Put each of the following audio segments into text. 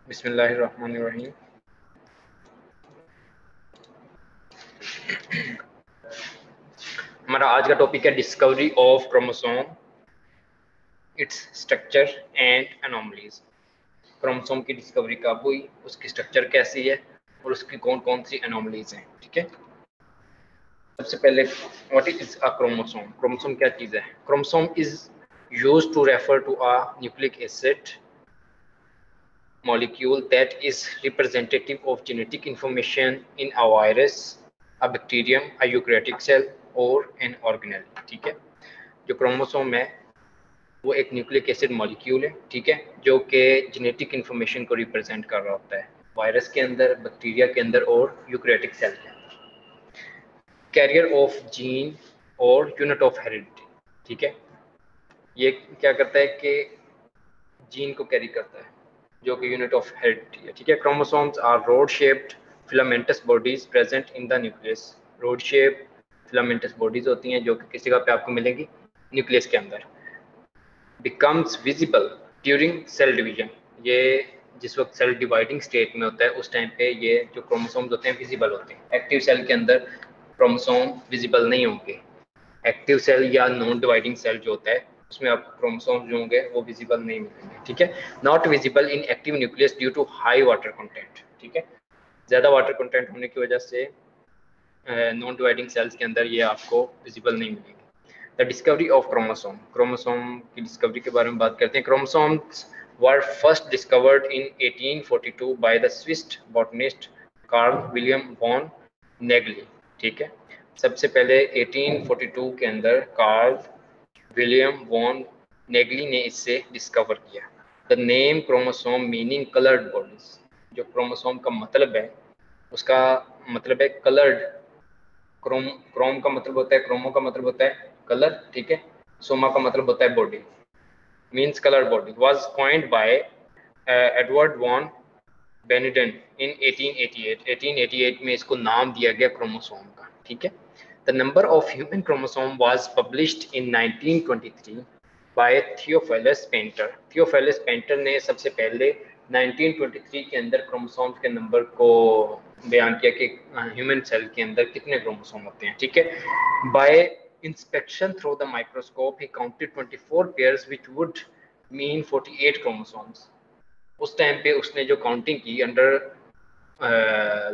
बिस्मिल्लाहिर्रहमानिर्रहीम। हमारा आज का टॉपिक है discovery of chromosome, its structure and anomalies. Chromosome की डिस्कवरी कब हुई, उसकी स्ट्रक्चर कैसी है और उसकी कौन कौन सी एनोमलीज हैं। ठीक है, सबसे पहले what is a chromosome. Chromosome क्या चीज़ है? Chromosome is used to refer to a nucleic acid molecule that is representative of genetic information in a virus, a bacterium, a eukaryotic cell or an organelle। ठीक है, जो chromosome है वो एक nucleic acid molecule है, ठीक है, जो कि जेनेटिक इंफॉर्मेशन को रिप्रेजेंट कर रहा होता है वायरस के अंदर, बैक्टीरिया के अंदर और यूकैरियोटिक सेल के अंदर। कैरियर ऑफ जीन और यूनिट ऑफ हेरिडिटी। ठीक है, ये क्या करता है कि जीन को कैरी करता है, जो कि यूनिट ऑफ हेरिडिटी है। ठीक है, chromosomes are rod shaped filamentous bodies present in the nucleus. Rod shape filamentous bodies होती हैं जो कि किसी जगह पे आपको मिलेंगी न्यूक्लियस के अंदर। Becomes visible during cell division. ये जिस वक्त सेल डिवाइडिंग स्टेट में होता है उस टाइम पे ये जो क्रोमोसोम्स होते हैं विजिबल होते हैं। एक्टिव सेल के अंदर क्रोमोसोम विजिबल नहीं होंगे। एक्टिव सेल या नॉन डिवाइडिंग सेल जो होता है उसमें आपको क्रोमोसोम जो होंगे वो विजिबल नहीं मिलेंगे। ठीक है, not visible in active nucleus due to high water content. ठीक है, ज़्यादा वाटर कंटेंट होने की वजह से नॉन डिवाइडिंग सेल्स के अंदर ये आपको विजिबल नहीं मिलेंगे। The discovery of chromosome. Chromosome की डिस्कवरी के बारे में बात करते हैं। Chromosomes were first discovered in 1842 by the Swiss botanist Karl William von Nageli. ठीक है, सबसे पहले 1842 के अंदर कार्ल विलियम वॉन नेगली ने इससे डिस्कवर किया। The name chromosome meaning coloured bodies. जो क्रोमोसोम का मतलब है उसका मतलब है कलर्ड। क्रोम का मतलब होता है, क्रोमो का मतलब होता है कलर, ठीक है, सोमा का मतलब होता है body, means colour body. Was coined by Edward von Beneden in 1888। 1888 में इसको नाम दिया गया क्रोमोसोम का। ठीक है, the number of human chromosome was published in 1923 by Theophilus Painter. Theophilus Painter ने सबसे पहले 1923 के अंदर क्रोमोसोम्स के नंबर को बयान किया कि ह्यूमन सेल के अंदर कितने क्रोमोसोम होते हैं। ठीक है, bye inspection through the microscope he counted 24 pairs which would mean 48 chromosomes. उस टाइम पे उसने जो काउंटिंग की अंडर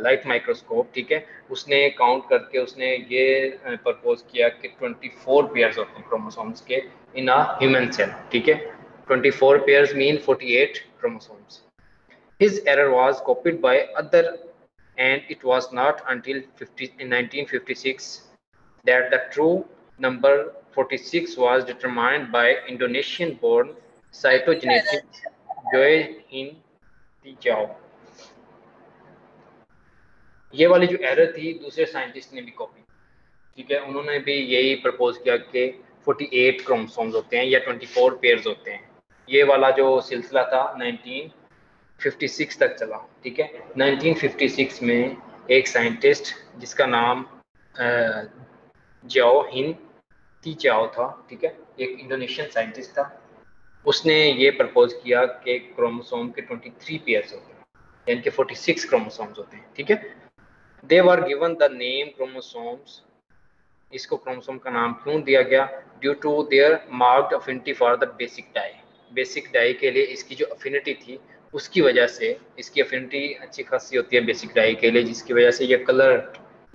लाइट माइक्रोस्कोप, ठीक है, उसने काउंट करके उसने ये प्रपोज किया कि 24 पेयर्स होते हैं क्रोमोसोम्स के इन अ ह्यूमन सेल। ठीक है, 24 pairs mean 48 chromosomes. His error was copied by other and it was not until 1956 that the true number 46 was determined by Indonesian born cytogeneticist Joy Hin Tiao। ये वाली जो error थी दूसरे scientist ने भी copy. ठीक है, उन्होंने भी यही प्रपोज किया कि 48 क्रोमोसोम्स होते हैं या 24 पेयर्स होते हैं। ये वाला जो सिलसिला था 1956 तक चला। ठीक है, 1956 में एक साइंटिस्ट जिसका नाम जाओ हिन ती चाओ था, ठीक है, एक इंडोनेशियन साइंटिस्ट था, उसने ये प्रपोज किया कि क्रोमोसोम के 23 पेयर्स होते हैं, यानी कि 46 क्रोमोसोम्स होते हैं। ठीक है, they were given the name chromosomes. इसको क्रोमोसोम का नाम क्यों दिया गया? Due to their marked affinity for the basic dye. Basic dye के लिए इसकी जो अफिनिटी थी उसकी वजह से, इसकी अफिनिटी अच्छी खासी होती है बेसिक डाई के लिए, जिसकी वजह से ये कलर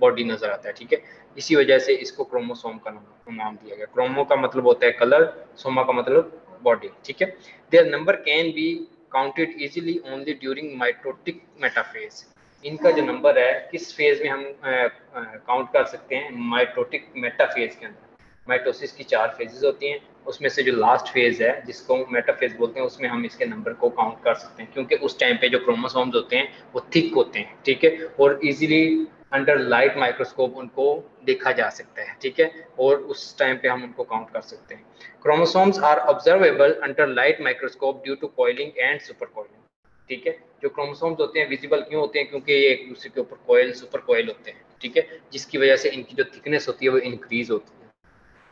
बॉडी नजर आता है। ठीक है, इसी वजह से इसको क्रोमोसोम का नाम दिया गया। क्रोमो का मतलब होता है कलर, सोमा का मतलब बॉडी। ठीक है, their number can be counted easily only during mitotic metaphase. इनका जो नंबर है किस फेज में हम काउंट कर सकते हैं? माइटोटिक मेटाफेज के अंदर। माइटोसिस की 4 फेजेस होती हैं, उसमें से जो लास्ट फेज है जिसको मेटाफेज बोलते हैं उसमें हम इसके नंबर को काउंट कर सकते हैं, क्योंकि उस टाइम पे जो क्रोमोसोम्स होते हैं वो थिक होते हैं। ठीक है, और इजीली अंडर लाइट माइक्रोस्कोप उनको देखा जा सकता है। ठीक है, और उस टाइम पे हम उनको काउंट कर सकते हैं। Chromosomes are observable under light microscope due to coiling and super coiling. ठीक है, जो क्रोमोसोम्स होते हैं विजिबल क्यों होते हैं? क्योंकि ये एक दूसरे के ऊपर कॉइल, सुपर कॉइल होते हैं। ठीक है, जिसकी वजह से इनकी जो थिकनेस होती है वो इंक्रीज होती है।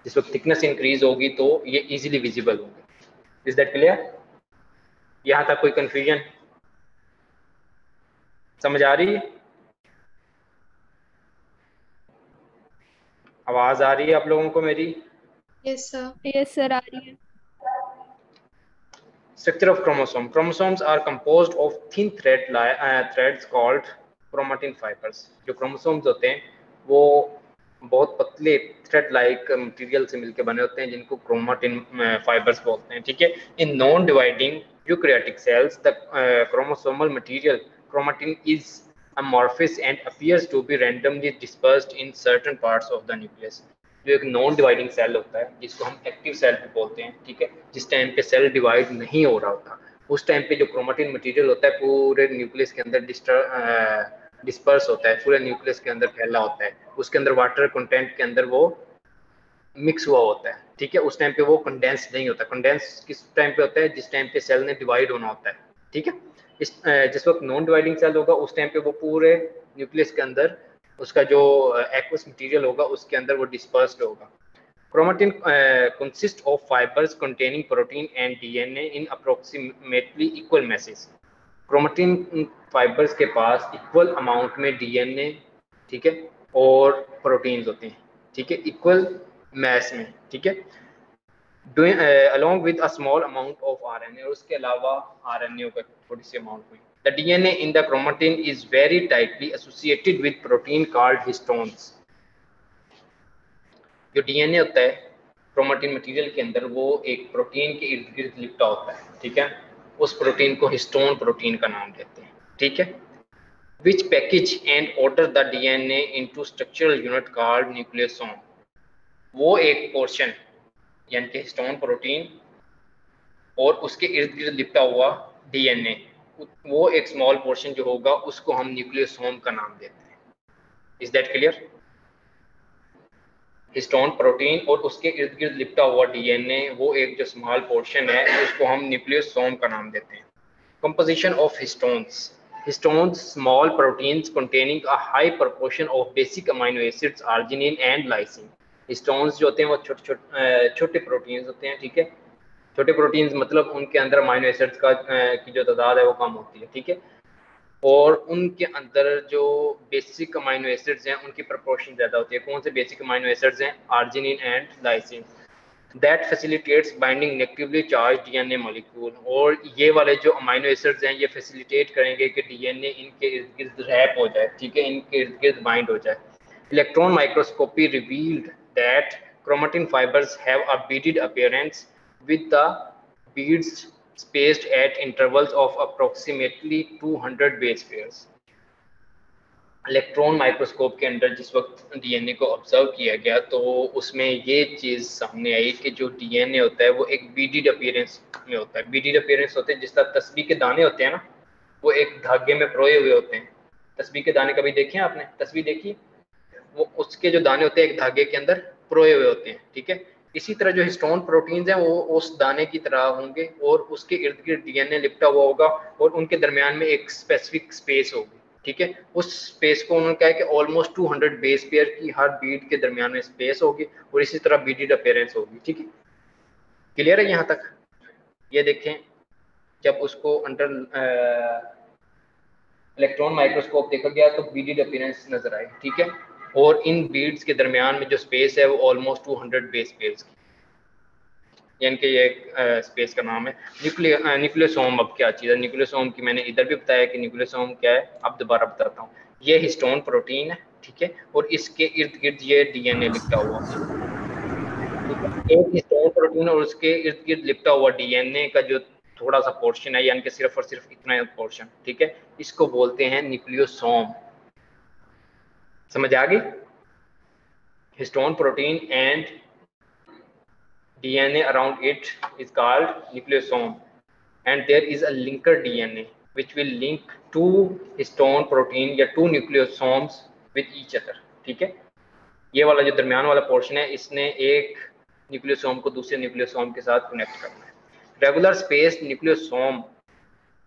जिस वक्त थिकनेस इंक्रीज होगी तो ये इजीली विजिबल होंगे। Is that clear? यहाँ तक कोई कंफ्यूजन? समझ आ रही है? आवाज आ रही है आप लोगों को मेरी? Yes sir. यस सर, आ रही है। Structure of chromosome. Chromosomes are composed of thin threads called chromatin fibers. जो chromosomes होते हैं वो बहुत पतले थ्रेड लाइक मटेरियल से मिलकर बने होते हैं जिनको क्रोमाटिन फाइबर्स बोलते हैं, ठीक है। In non dividing eukaryotic cells the chromosomal material chromatin is amorphous and appears to be randomly dispersed in certain parts of the nucleus. जो एक नॉन डिवाइडिंग सेल होता है जिसको हम एक्टिव सेल भी बोलते हैं, ठीक है, जिस टाइम पे सेल डिवाइड नहीं हो रहा होता उस टाइम पे जो क्रोमेटिन मटेरियल होता है पूरे न्यूक्लियस के अंदर डिस्पर्स होता है, पूरे न्यूक्लियस के अंदर फैला होता है, उसके अंदर वाटर कंटेंट के अंदर वो मिक्स हुआ होता है, ठीक है। उस टाइम पे वो कंडेंस नहीं होता। कंडेंस किस टाइम पे होता है? जिस टाइम पे सेल ने डिवाइड होना होता है, ठीक है। जिस वक्त नॉन डिवाइडिंग सेल होगा उस टाइम पे वो पूरे न्यूक्लियस के अंदर उसका जो एक्वस मटेरियल होगा उसके अंदर वो डिस्पर्स्ड होगा। Chromatin consists of fibers containing protein and DNA in approximately equal masses. Chromatin fibers के पास इक्वल अमाउंट में DNA, ठीक है, और प्रोटीन्स होते हैं, ठीक है, इक्वल मैस में, ठीक है, along with a small amount of RNA, और उसके अलावा RNA का थोड़ी सी अमाउंट में। The DNA in the chromatin is very tightly associated with protein called histones. जो डीएनए होता है क्रोमेटिन मटेरियल के अंदर वो एक प्रोटीन के इर्द गिर्द लिपटा होता है, ठीक है, उस प्रोटीन को हिस्टोन प्रोटीन का नाम देते हैं, ठीक है। Which package and order the DNA into structural unit called nucleosome. वो एक पोर्शन यानी कि हिस्टोन प्रोटीन और उसके इर्द गिर्द लिपटा हुआ डीएनए, वो एक स्मॉल पोर्शन जो होगा उसको हम न्यूक्लियोसोम का नाम देते हैं। Is that clear? Histone protein और उसके इर्द गिर्द लिपटा हुआ डीएनए वो एक जो स्मॉल पोर्शन है उसको हम न्यूक्लियोसोम का नाम देते हैं। Composition of histones. Histones small proteins containing a high proportion of basic amino acids arginine and lysine. Histones जो होते हैं वो छोटे प्रोटीन्स होते हैं, ठीक है। छोटे प्रोटीन्स मतलब उनके अंदर अमीनो एसिड्स का की जो तादाद है वो कम होती है, ठीक है, और उनके अंदर जो बेसिक अमीनो एसिड्स हैं उनकी प्रोपोर्शन ज़्यादा होती है। कौन से बेसिक अमीनो एसिड्स हैं? Arginine and lysine. That facilitates binding negatively charge DNA molecule. और ये वाले जो अमीनो एसिड्स हैं ये फैसिलिटेट करेंगे कि डीएनए इनके इर्द गिर्द रैप हो जाए, ठीक है, इनके इर्द गिर्द बाइंड हो जाए। Electron microscopy revealed that chromatin fibers have a beaded appearance with the beads spaced at intervals of approximately 200 base pairs. Electron microscope के अंदर जिस वक्त डीएनए को ऑब्जर्व किया गया तो उसमें ये चीज़ सामने आई कि जो डीएनए होता है वो एक बीडीड अपीयरेंस में होता है। बीडीड अपीयरेंस होते हैं जिस तरह तस्बीह के दाने होते हैं ना, वो एक धागे में परोए हुए होते हैं। तस्बीह के दाने कभी देखे हैं आपने? तस्बीह देखी? वो उसके जो दाने होते हैं एक धागे के अंदर परोए हुए होते हैं, ठीक है। इसी तरह जो हिस्टोन प्रोटीन्स हैं वो उस दाने की तरह होंगे और उसके इर्द गिर्द डीएनए लिपटा हुआ होगा और उनके दरमियान में एक स्पेसिफिक स्पेस होगी, ठीक है। उस स्पेस को उन्होंने कहा है कि ऑलमोस्ट 200 बेस पेयर की हर बीड के दरमियान में स्पेस होगी और इसी तरह बीडीड अपीयरेंस होगी, ठीक है। क्लियर है यहाँ तक? ये देखें जब उसको अंडर इलेक्ट्रॉन माइक्रोस्कोप देखा गया तो बीडीड अपीयरेंस नजर आई, ठीक है, और इन बीड्स के दरमियान में जो स्पेस है वो ऑलमोस्ट 200 बेस पेयर्स की, यानी कि ये एक स्पेस का नाम है न्यूक्लियोसोम। अब क्या चीज़ है न्यूक्लियोसोम की? मैंने इधर भी बताया कि न्यूक्लियोसोम क्या है, अब दोबारा बताता हूँ। ये हिस्टोन प्रोटीन है, ठीक है, और इसके इर्द गिर्द ये डीएनए लिपटा हुआ है, ठीक है। एक हिस्टोन प्रोटीन और उसके इर्द गिर्द लिपटा हुआ डीएनए का जो थोड़ा सा पोर्शन है, यानी कि सिर्फ और सिर्फ इतना पोर्शन, ठीक है, इसको बोलते हैं न्यूक्लियोसोम। समझ आ गई? Histone protein and DNA around it is called nucleosome, and there is a linker DNA which will link two histone protein या two nucleosomes with each other, ठीक है। ये वाला जो दरमियान वाला पोर्शन है इसने एक न्यूक्लियोसोम को दूसरे न्यूक्लियोसोम के साथ कनेक्ट करना है। Regular spaced nucleosome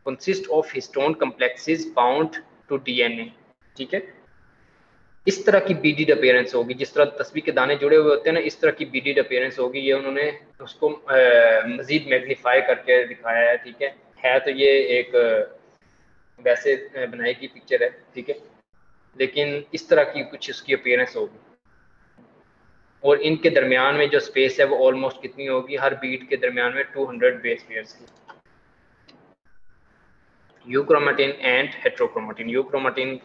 consist of histone complexes bound to DNA, ठीक है। इस तरह की बीडीड अपीयरेंस होगी, जिस तरह तस्बीह के दाने जुड़े हुए होते हैं ना, इस तरह की बीडीड अपीयरेंस होगी। ये उन्होंने उसको मजीद मैग्नीफाई करके दिखाया है, ठीक है। तो ये एक वैसे बनाई की पिक्चर है, ठीक है, लेकिन इस तरह की कुछ उसकी अपीयरेंस होगी। और इनके दरमियान में जो स्पेस है वो ऑलमोस्ट कितनी होगी, हर बीट के दरमियान में 200 बेस पेयर्स की। Euchromatin and heterochromatin. यूक्रोमेटिन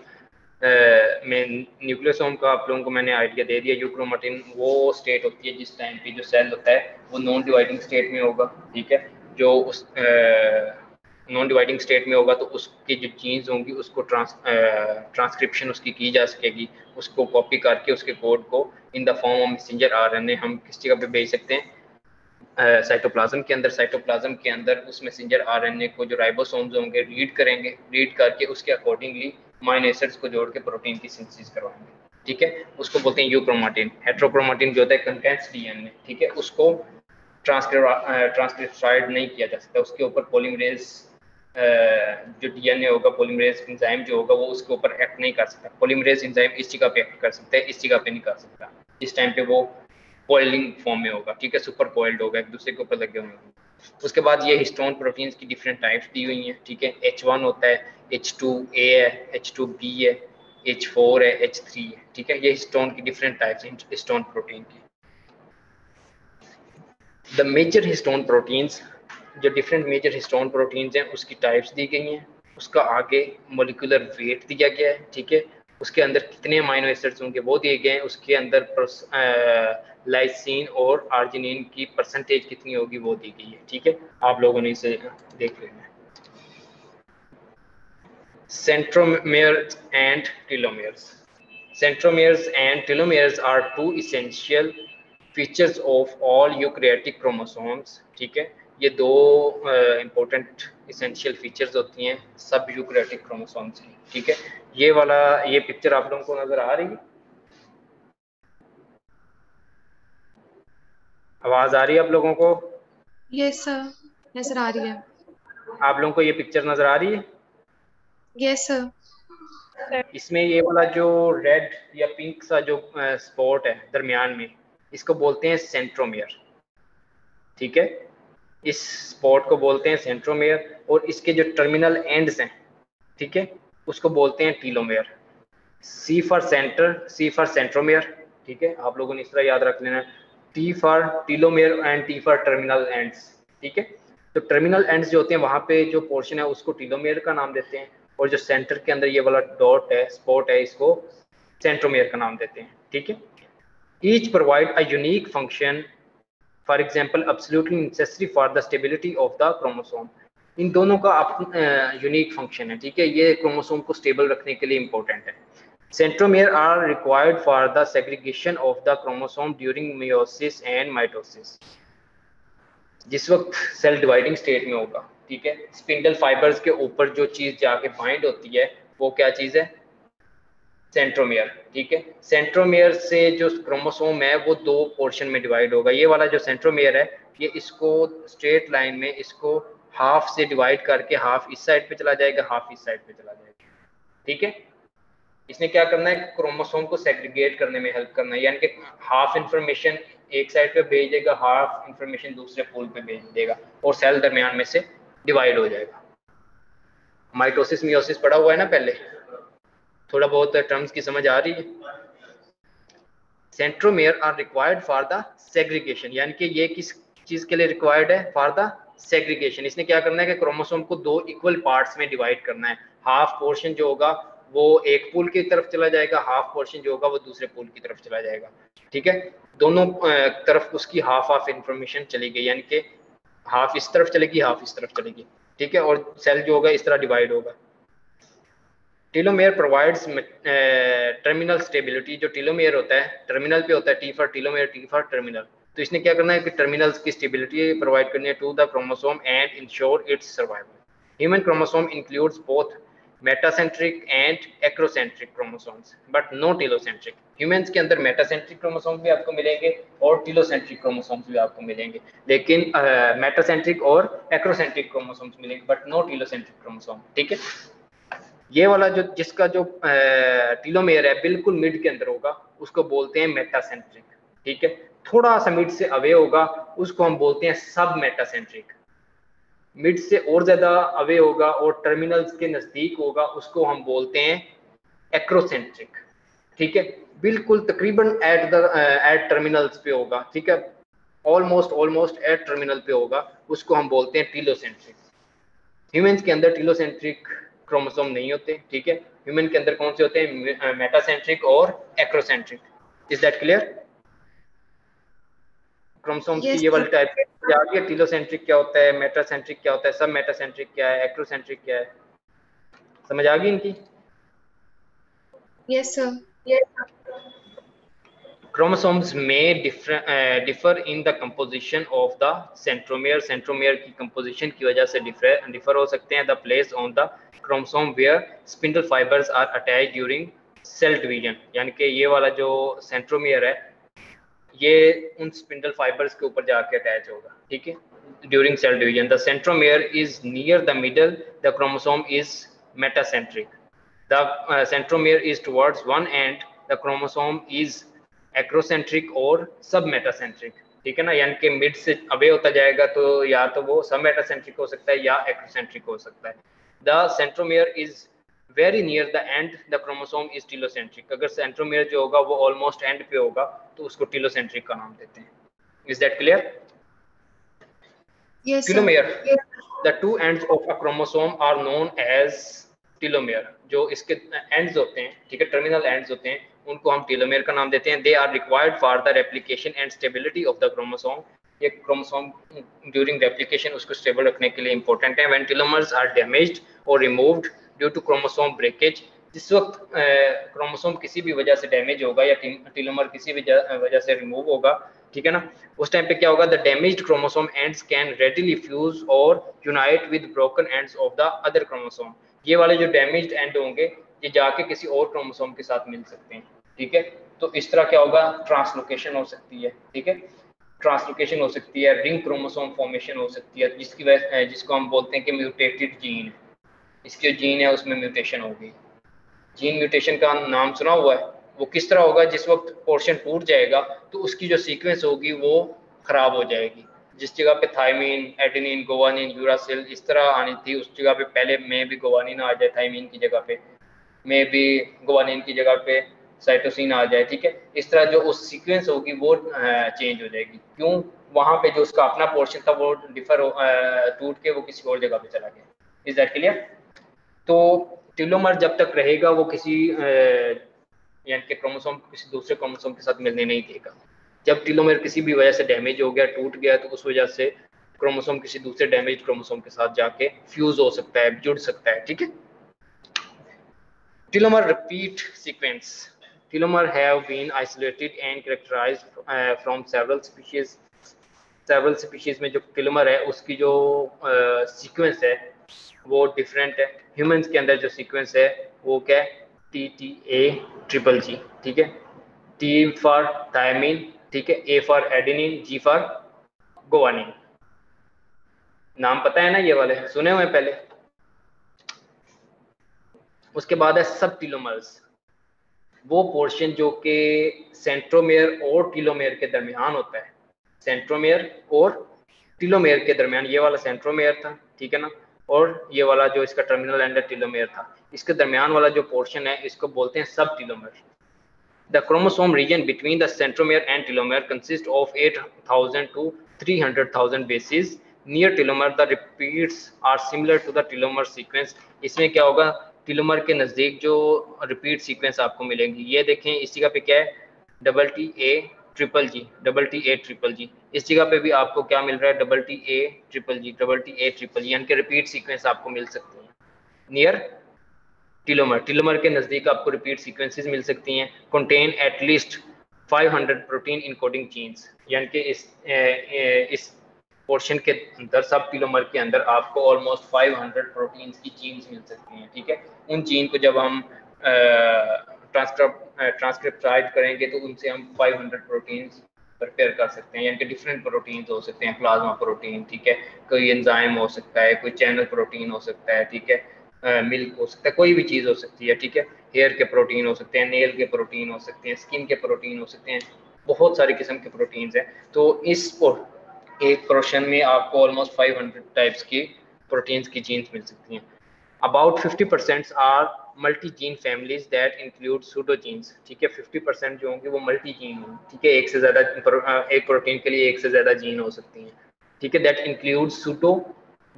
में न्यूक्लियोसोम का आप लोगों को मैंने आइडिया दे दिया। यूक्रोमेटिन वो स्टेट होती है जिस टाइम पे जो सेल होता है वो नॉन डिवाइडिंग स्टेट में होगा, ठीक है। जो उस नॉन डिवाइडिंग स्टेट में होगा तो उसकी जो जीन्स होंगी उसको ट्रांसक्रिप्शन उसकी की जा सकेगी, उसको कॉपी करके उसके कोड को in the form of messenger RNA हम किस जगह पे भेज सकते हैं, साइटोप्लाज्म के अंदर। साइटोप्लाज्म के अंदर उस मैसेंजर आरएनए को जो राइबोसोम्स होंगे रीड करेंगे, रीड करके उसके अकॉर्डिंगली अमीनो एसिड्स को जोड़ के प्रोटीन की सिंथेसिस करवाएंगे, ठीक है। उसको बोलते हैं यूक्रोमेटिन। हेट्रोक्रोमेटिन जो होता है कंटेंट्स डीएनए, ठीक है, उसको ट्रांसक्रिप्साइड नहीं किया जा सकता, उसके ऊपर पॉलीमरेज जो डीएनए होगा, पॉलीमरेज एंजाइम जो होगा वो उसके ऊपर एक्ट नहीं कर सकता। पॉलीमरेज एंजाइम इस जगह पे एक्ट कर सकता है, इस जगह पे नहीं कर सकता। इस टाइम पे वो कॉइलिंग फॉर्म में होगा, ठीक है, सुपर कॉइल्ड होगा, एक दूसरे के ऊपर लगे हुए होंगे। उसके बाद ये हिस्टोन प्रोटीन्स की डिफरेंट टाइप्स दी हुई हैं, ठीक है। H1 होता है, H2A है, H2B है, H4 है, H3 है, ठीक है। ये हिस्टोन की डिफरेंट टाइप्स हैं हिस्टोन प्रोटीन की। द मेजर हिस्टोन प्रोटीन्स, जो डिफरेंट मेजर हिस्टोन प्रोटीन्स हैं उसकी टाइप्स दी गई हैं, उसका आगे मोलिकुलर वेट दिया गया है, ठीक है। उसके अंदर कितने अमीनो एसिड्स होंगे वो दिए गए हैं, उसके अंदर लाइसिन और आर्जिनिन की परसेंटेज कितनी होगी वो दी गई है, ठीक है। आप लोगों ने इसे देख लेना है। Centromeres and telomeres. Centromeres and telomeres are two essential features of all eukaryotic chromosomes, ठीक है। ये दो इंपॉर्टेंट इसेंशियल फीचर्स होती हैं सब यूकैरियोटिक क्रोमोसोम्स की, ठीक है। ये पिक्चर आप लोगों को नजर आ रही है, आवाज आ रही है आप लोगों को? यस सर, नजर आ रही है। आप लोगों को ये पिक्चर नजर आ रही है? Yes sir. इसमें ये वाला जो रेड या पिंक सा जो स्पॉट है दरमियान में, इसको बोलते हैं सेंट्रोमियर, ठीक है। इस स्पॉट को बोलते हैं सेंट्रोमियर, और इसके जो टर्मिनल एंड्स हैं, ठीक है, उसको बोलते हैं telomere. C for centre, C for centromere, ठीक है। आप लोगों ने इस तरह याद रख लेना, T for telomere and T for terminal ends, ठीक है। तो टर्मिनल एंड्स जो होते हैं वहां पे जो पोर्शन है उसको टीलोमेयर का नाम देते हैं, और जो सेंटर के अंदर ये वाला डॉट है, स्पॉट है, इसको सेंट्रोमियर का नाम देते हैं, ठीक है। Each provide a unique function, for example absolutely necessary for the stability of the chromosome. इन दोनों का यूनिक फंक्शन है, ठीक है, ये क्रोमोसोम को स्टेबल रखने के लिए इंपॉर्टेंट है। Centromere are required for the segregation of the chromosome during meiosis and mitosis. जिस वक्त सेल डिवाइडिंग स्टेट में होगा, ठीक है, स्पिंडल फाइबर्स के ऊपर जो चीज जाके बाइंड होती है वो क्या चीज है, सेंट्रोमियर, ठीक है। सेंट्रोमियर से जो क्रोमोसोम है वो दो पोर्शन में डिवाइड होगा। ये वाला जो सेंट्रोमियर है ये इसको स्ट्रेट लाइन में इसको हाफ से डिवाइड करके हाफ इस साइड पे चला जाएगा, हाफ इस साइड पे चला जाएगा, ठीक है। इसने क्या करना है, क्रोमोसोम को सेग्रीगेट करने में हेल्प करना है, यानी कि हाफ इंफॉर्मेशन एक साइड पे भेज देगा, हाफ इंफॉर्मेशन दूसरे पोल पे भेज देगा, और सेल दरमियान में से डिवाइड हो जाएगा। माइटोसिस मियोसिस पढ़ा हुआ है ना पहले, थोड़ा बहुत टर्म्स की समझ आ रही है। Centromere are required for the segregation, यानी कि ये किस चीज के लिए रिक्वायर्ड है, फॉर द सेग्रीगेशन। इसने क्या करना है कि क्रोमोसोम को दो इक्वल पार्ट्स में डिवाइड करना है। हाफ पोर्शन जो होगा वो एक पूल की तरफ चला जाएगा, हाफ पोर्शन जो होगा वो दूसरे पूल की तरफ चला जाएगा, ठीक है। दोनों तरफ उसकी हाफ हाफ इंफॉर्मेशन चली गई, यानी कि हाफ इस तरफ चलेगी, हाफ इस तरफ चलेगी, ठीक है, और सेल जो होगा इस तरह डिवाइड होगा। Telomere provides terminal stability. जो टीलोमेयर होता है टर्मिनल पे होता है, T for telomere, T for terminal. तो इसने क्या करना है कि टर्मिनल्स की स्टेबिलिटी प्रोवाइड करनी है to the chromosome and ensure its survival. Human chromosome includes both metacentric and acrocentric chromosomes but no telocentric. Humans के अंदर मेटासेंट्रिक क्रोमोसोम्स भी आपको मिलेंगे और टीलोसेंट्रिक क्रोमोसोम्स भी आपको मिलेंगे, लेकिन मेटासेंट्रिक और एक्रोसेंट्रिक क्रोमोसोम्स मिलेंगे बट नो टीलोसेंट्रिक क्रोमोसोम, ठीक है। ये वाला जो जिसका जो टीलोमेयर है बिल्कुल मिड के अंदर होगा उसको बोलते हैं मेटासेंट्रिक, ठीक है। थोड़ा सा मिड से अवे होगा उसको हम बोलते हैं सब मेटासेंट्रिक, मिड से और ज्यादा अवे होगा और टर्मिनल्स के नजदीक होगा, उसको हम बोलते हैं एक्रोसेंट्रिक। ठीक है, बिल्कुल तकरीबन एट टर्मिनल्स पे होगा, ठीक है, ऑलमोस्ट एट टर्मिनल पे होगा, उसको हम बोलते हैं टीलोसेंट्रिक। ह्यूमंस के अंदर टीलोसेंट्रिक क्रोमोसोम नहीं होते, ठीक है, ह्यूमन के अंदर कौन से होते हैं, मेटासेंट्रिक और acrocentric. Is that clear? Chromosomes की यस ये सर। वाली टाइप है, टीलोसेंट्रिक क्या होता है, मेटासेंट्रिक क्या होता है, सब मेटासेंट्रिक क्या है, एक्रोसेंट्रिक क्या है, समझ आ गई इनकी? Yes sir. Chromosomes may differ in the composition of the centromere. Centromere की composition की वजह से differ हो सकते हैं. The place on the chromosome where spindle fibers are attached during cell division. यानी कि ये वाला जो centromere है ये उन spindle fibers के ऊपर जाके attach होगा, ठीक है, during cell division. The centromere is near the middle. The chromosome is metacentric. The centromere is towards one end. The chromosome is acrocentric और सब मेटासेंट्रिक, ठीक है ना, यानी कि मिड से अवे होता जाएगा तो या तो वो सब मेटासेंट्रिक हो सकता है या एक्रोसेंट्रिक हो सकता है। The centromere is very near the end, the chromosome is telocentric. अगर सेंट्रोमियर जो होगा वो ऑलमोस्ट एंड पे होगा तो उसको टीलोसेंट्रिक का नाम देते हैं। Is that clear? Yes sir. Telomere, the two ends of a chromosome are known as telomere. जो इसके एंड्स होते हैं, ठीक है, टर्मिनल एंड्स होते हैं, उनको हम टीलोमेयर का नाम देते हैं। They are required for the replication and stability of the chromosome. ये क्रोमोसोम ड्यूरिंग रेप्लिकेशन उसको स्टेबल रखने के लिए इंपॉर्टेंट है। व्हेन टीलोमर्स आर डैमेज्ड और removed due to chromosome breakage, जिस वक्त क्रोमोसोम किसी भी वजह से डैमेज होगा या टीलोमर किसी भी वजह से रिमूव होगा, ठीक है ना, उस टाइम पे क्या होगा, the damaged chromosome ends can readily fuse और unite with broken ends of the other chromosome. ये वाले जो डैमेज्ड एंड होंगे ये जाके किसी और क्रोमोसोम के साथ मिल सकते हैं, ठीक है। तो इस तरह क्या होगा, ट्रांसलोकेशन हो सकती है, ठीक है, ट्रांसलोकेशन हो सकती है, रिंग क्रोमोसोम फॉर्मेशन हो सकती है, जिसकी वजह जिसको हम बोलते हैं कि म्यूटेटेड जीन, इसके जो जीन है उसमें म्यूटेशन हो गई। जीन म्यूटेशन का नाम सुना हुआ है? वो किस तरह होगा, जिस वक्त पोर्शन टूट जाएगा तो उसकी जो सीक्वेंस होगी वो खराब हो जाएगी। जिस जगह पे थायमीन, एडेनिन, गोवानिन, यूरासिल इस तरह आनी थी, उस जगह पे पहले में भी गोवानिन आ जाए थायमीन की जगह पे, में भी गोवानिन की जगह पे साइटोसिन आ जाए, ठीक है। इस तरह जो उस सीक्वेंस होगी वो चेंज हो जाएगी। क्यों? वहां पे जो उसका अपना पोर्शन था वो टूट के वो किसी और जगह पे चला गया। Is that clear? तो टेलोमर जब तक रहेगा वो किसी यानी कि क्रोमोसोम किसी दूसरे क्रोमोसोम के साथ मिलने नहीं देगा। जब टेलोमर किसी भी वजह से डैमेज हो गया, टूट गया, तो उस वजह से क्रोमोसोम किसी दूसरे डैमेज क्रोमोसोम के साथ जाके फ्यूज हो सकता है, जुड़ सकता है, ठीक है। Telomere repeat sequence, telomere have been isolated and characterised from several species. Several species में जो टेलोमर है उसकी जो सीक्वेंस है वो डिफरेंट है। ह्यूमंस के अंदर जो सीक्वेंस है वो क्या है, TTA-GGG, ठीक है, T फॉर थायमीन, ठीक है, A for adenine, G for guanine. नाम पता है ना, ये वाले सुने हुए पहले। उसके बाद है सब टेलोमर्स, वो पोर्शन जो कि सेंट्रोमेयर और टेलोमेयर के दरमियान होता है। सेंट्रोमेयर और टेलोमेयर के दरमियान, ये वाला सेंट्रोमेयर था, ठीक है ना, और ये वाला जो इसका टर्मिनल एंड टेलोमेयर था, इसके दरमियान वाला जो पोर्शन है इसको बोलते हैं सब telomere. The chromosome region between the centromere and telomere consist of 8,000 to 300,000 bases. Near telomere the repeats are similar to the telomere sequence. इसमें क्या होगा, टेलोमर के नज़दीक जो रिपीट सीक्वेंस आपको मिलेंगी, ये देखें इस जगह पे क्या है, TTA-GGG, TTA-GGG। इस जगह पे भी आपको क्या मिल रहा है, TTA-GGG, TTA-GGG, यानी कि रिपीट सीक्वेंस आपको मिल सकती है नियर टेलोमर। टेलोमर के नज़दीक आपको रिपीट सीक्वेंसेस मिल सकती हैं। Contain at least 500 protein encoding genes, यानी कि इस पोर्शन के अंदर, सब टेलोमर के अंदर आपको ऑलमोस्ट 500 प्रोटीन्स की जीन्स मिल सकती हैं, ठीक है। उन जीन को जब हम ट्रांसक्रिप्टाइड करेंगे तो उनसे हम 500 प्रोटीन्स प्रिपेयर कर सकते हैं, यानी कि डिफरेंट प्रोटीन्स हो सकते हैं, प्लाज्मा प्रोटीन, ठीक है, कोई एंजाइम हो सकता है, कोई चैनल प्रोटीन हो सकता है, ठीक है, मिल्क हो सकता है, कोई भी चीज़ हो सकती है, ठीक है, हेयर के प्रोटीन हो सकते हैं, नेल के प्रोटीन हो सकते हैं, स्किन के प्रोटीन हो सकते हैं, बहुत सारी किस्म के प्रोटीन्स हैं। तो इस एक पोर्शन में आपको ऑलमोस्ट 500 टाइप्स की प्रोटीन्स की जीन्स मिल सकती हैं। About 50% are multi gene families that include pseudo genes, ठीक है। 50% जो होंगे वो मल्टी जीन होंगे, ठीक है। एक से ज़्यादा एक प्रोटीन के लिए एक से ज़्यादा जीन हो सकती हैं, ठीक है। दैट इंक्लूड सूडो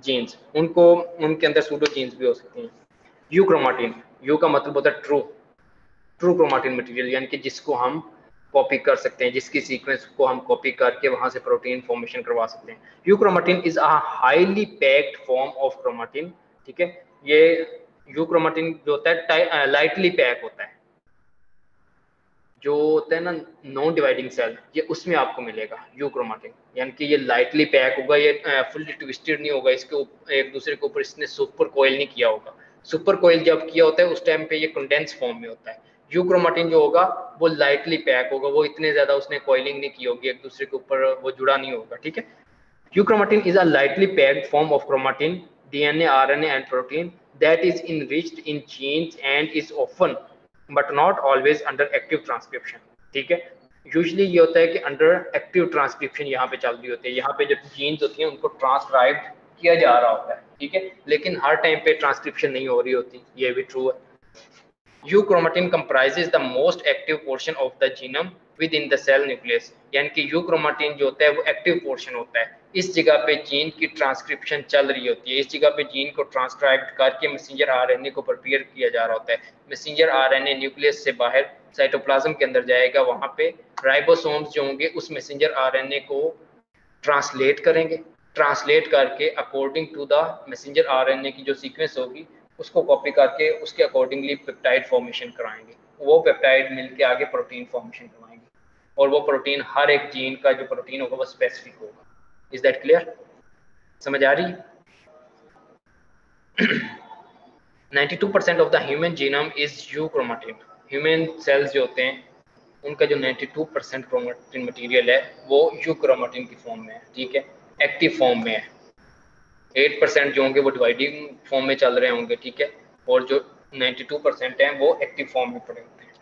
जीन्स, उनको उनके अंदर सूडो जीन्स भी हो सकती हैं। यू क्रोमाटिन, यू का मतलब होता है ट्रू क्रोमाटिन मटेरियल, यानी कि जिसको हम कॉपी कर सकते हैं, जिसकी सीक्वेंस को हम कॉपी करके वहां से प्रोटीन फॉर्मेशन करवा सकते हैं। You chromatin is a highly packed form of chromatin, ठीक है। ये यू क्रोमाटिन जो होता है लाइटली पैक होता है, जो होता है ना नॉन डिवाइडिंग सेल, ये उसमें आपको मिलेगा यू क्रोमाटिन, यानी कि ये लाइटली पैक होगा, ये फुल्ली ट्विस्टेड नहीं होगा, इसके एक दूसरे के ऊपर इसने सुपर कोयल नहीं किया होगा। सुपर कोयल जब किया होता है उस टाइम पे ये कंडेंस फॉर्म में होता है। यू क्रोमाटिन जो होगा वो लाइटली पैक होगा, वो इतने ज्यादा उसने कोयलिंग नहीं की होगी, एक दूसरे के ऊपर वो जुड़ा नहीं होगा, ठीक है। Euchromatin is a lightly packed form of chromatin, DNA, RNA, and protein that is enriched in genes and is often, but not always, under active transcription. ठीक है। यूजली ये होता है कि अंडर एक्टिव ट्रांसक्रिप्शन यहाँ पे चल रही होती है, यहाँ पे जो जीन्स होती हैं उनको ट्रांसक्राइब किया जा रहा होता है, ठीक है। लेकिन हर टाइम पे ट्रांसक्रिप्शन नहीं हो रही होती, ये भी ट्रू है। Euchromatin comprises the most active portion of the genome within the cell nucleus, यानी कि यूक्रोमाटिन जो होता है वो एक्टिव पोर्शन होता है, इस जगह पे जीन की ट्रांसक्रिप्शन चल रही होती है, इस जगह पे जीन को ट्रांसक्राइब करके मैसेंजर आरएनए को प्रिपेयर किया जा रहा होता है। मैसेंजर आरएनए न्यूक्लियस से बाहर साइटोप्लाज्म के अंदर जाएगा, वहां पे राइबोसोम्स जो होंगे उस मैसेंजर आरएनए को ट्रांसलेट करेंगे, ट्रांसलेट करके according to the messenger RNA की जो सीक्वेंस होगी उसको कॉपी करके उसके अकॉर्डिंगली पेप्टाइड फॉर्मेशन कराएंगे, वो पेप्टाइड मिलके आगे प्रोटीन फॉर्मेशन करवाएंगे, और वो प्रोटीन हर एक जीन का जो प्रोटीन होगा वो स्पेसिफिक होगा। Is that clear? समझ आ रही? 92% ऑफ द human genome is euchromatin. Human cells जो होते हैं उनका जो 92% क्रोमाटिन मटेरियल है वो यूक्रोमाटिन की फॉर्म में है, ठीक है, एक्टिव फॉर्म में है। 8% जो होंगे वो डिवाइडिंग फॉर्म में चल रहे होंगे, ठीक है, और जो 92% हैं वो एक्टिव फॉर्म में पड़े होते हैं।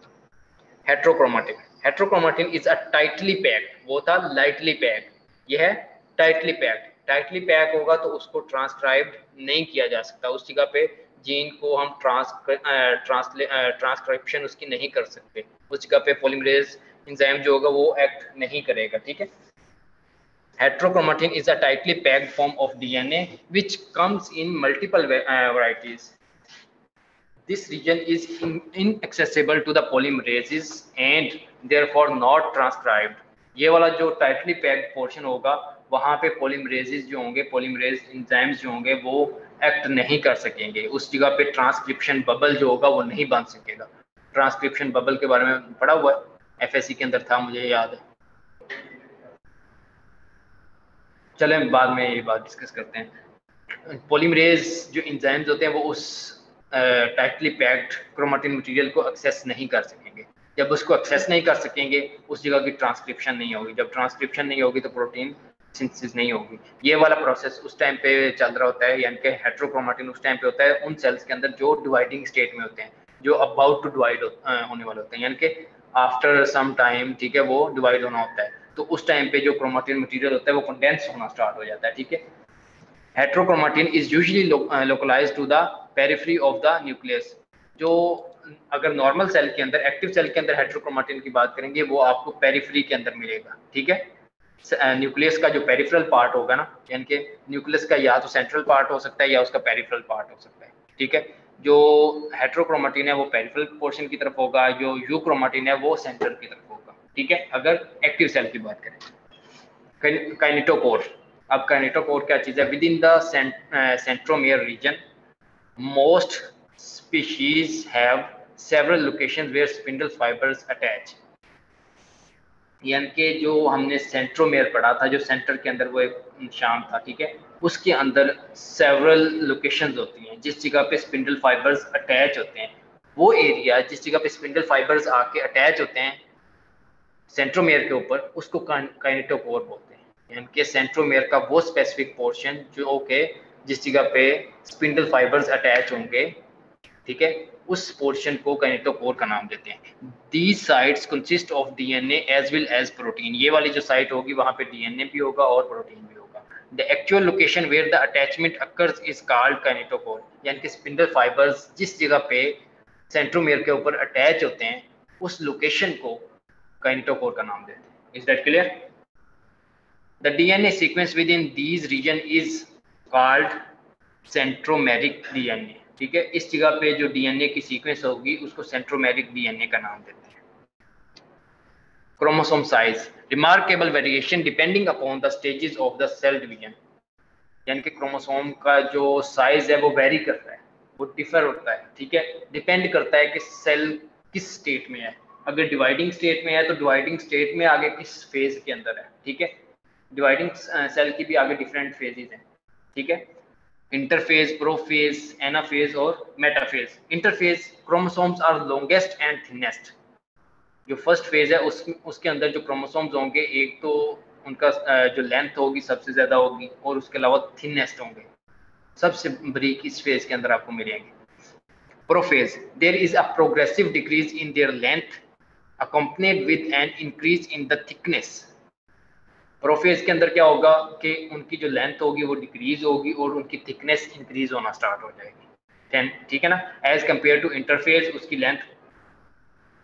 हेट्रोक्रोमाटिन, हेट्रोक्रोमाटिन इज अ टाइटली पैक्ड, वो था लाइटली पैक्ड, ये है टाइटली पैक्ड। टाइटली पैक होगा तो उसको ट्रांसक्राइब नहीं किया जा सकता, उस जगह पे जीन को हम ट्रांसक्रिप्शन उसकी नहीं कर सकते, उस जगह पे पॉलीमरेज एंजाइम जो होगा वो एक्ट नहीं करेगा, ठीक है। Heterochromatin is a tightly packed form of DNA which comes in multiple varieties. This region is inaccessible to the polymerases and therefore not transcribed. ये वाला जो tightly packed portion होगा वहाँ पे polymerases जो होंगे, polymerase enzymes जो होंगे वो एक्ट नहीं कर सकेंगे, उस जगह पे ट्रांसक्रिप्शन बबल जो होगा वो नहीं बन सकेगा। ट्रांसक्रिप्शन बबल के बारे में पढ़ा हुआ है, एफएससी के अंदर था, मुझे याद है। चले बाद में ये बात डिस्कस करते हैं। पॉलीमरेज जो एंजाइम्स होते हैं वो उस टाइटली पैक्ड क्रोमाटिन मटेरियल को एक्सेस नहीं कर सकेंगे, जब उसको एक्सेस नहीं कर सकेंगे उस जगह की ट्रांसक्रिप्शन नहीं होगी, जब ट्रांसक्रिप्शन नहीं होगी तो प्रोटीन सिंथेसिस नहीं होगी। ये वाला प्रोसेस उस टाइम पे चल रहा होता है, यानी कि हेट्रोक्रोमाटिन उस टाइम पे होता है उन सेल्स के अंदर जो डिवाइडिंग स्टेट में होते हैं, जो अबाउट टू डिवाइड होने वाले होते हैं, यानी कि आफ्टर सम टाइम, ठीक है, वो डिवाइड होना होता है, तो उस टाइम पे जो क्रोमाटिन मटेरियल होता है वो कंडेंस होना स्टार्ट हो जाता है, ठीक है। Heterochromatin is usually localised to the periphery of the nucleus. जो अगर नॉर्मल सेल के अंदर, एक्टिव सेल के अंदर हेट्रोक्रोमाटिन की बात करेंगे वो आपको पेरिफेरी के अंदर मिलेगा, ठीक है। न्यूक्लियस का जो पेरिफेरल पार्ट होगा ना, यानी कि न्यूक्लियस का या तो सेंट्रल पार्ट हो सकता है या उसका पेरिफेरल पार्ट हो सकता है, ठीक है। जो हेट्रोक्रोमाटिन है वो पेरिफेरल पोर्शन की तरफ होगा, जो यूक्रोमाटिन है वो सेंट्रल की तरफ होगा, ठीक है, अगर एक्टिव सेल की बात करें। काइनेटोकोर, अब काइनेटोकोर क्या चीज़ है? Within the centromere region most species have several locations where spindle fibres attach, यानी कि जो हमने सेंट्रोमेयर पढ़ा था, जो सेंटर के अंदर वो एक निशान था, ठीक है, उसके अंदर सेवरल लोकेशंस होती हैं जिस जगह पे स्पिंडल फाइबर्स अटैच होते हैं, वो एरिया जिस जगह पे स्पिंडल फाइबर्स आके अटैच होते हैं सेंट्रोमेयर के ऊपर उसको काइनेटोकोर बोलते हैं, यानी कि सेंट्रोमेयर का वो स्पेसिफिक पोर्शन जो के जिस जगह पे स्पिंडल फाइबर्स अटैच होंगे, ठीक है, उस पोर्शन को काइनेटोकोर का नाम देते हैं। These sites consist of DNA as well as protein, ये वाली जो साइट होगी वहां पे डीएनए भी होगा और प्रोटीन भी होगा। The actual location where the attachment occurs is called kinetochore, यानी कि स्पिंडल फाइबर्स जिस जगह पे सेंट्रोमेयर के ऊपर अटैच होते हैं उस लोकेशन को काइनेटोकोर का नाम देते हैं। Is that clear? The DNA sequence within these region is called centromeric DNA. ठीक है, इस जगह पे जो डीएनए की सीक्वेंस होगी उसको सेंट्रोमेरिक डीएनए का नाम देते हैं। Chromosome size, remarkable variation depending upon the stages of the cell division, यानी कि क्रोमोसोम का जो साइज है वो वेरी करता है, वो डिफर होता है। ठीक है, डिपेंड करता है कि सेल किस स्टेट में है। अगर डिवाइडिंग स्टेट में है तो डिवाइडिंग स्टेट में आगे किस फेज के अंदर है। ठीक है, डिवाइडिंग सेल की भी आगे डिफरेंट फेजेस हैं। ठीक है, इंटरफेज, प्रोफेज, एनाफेज और metaphase. Interphase, chromosomes are longest and thinnest. जो फर्स्ट फेज है उसके अंदर जो क्रोमोसोम्स होंगे, एक तो उनका जो लेंथ होगी सबसे ज्यादा होगी और उसके अलावा थिनेस्ट होंगे, सबसे बारीक इस फेज के अंदर आपको मिलेंगे। Prophase, there is a progressive decrease in their length accompanied with an increase in the thickness. Prophase के अंदर क्या होगा कि उनकी जो लेंथ होगी वो डिक्रीज होगी और उनकी थिकनेस इंक्रीज होना स्टार्ट हो जाएगी। ठीक है ना, एज कंपेयर टू इंटरफेज उसकी लेंथ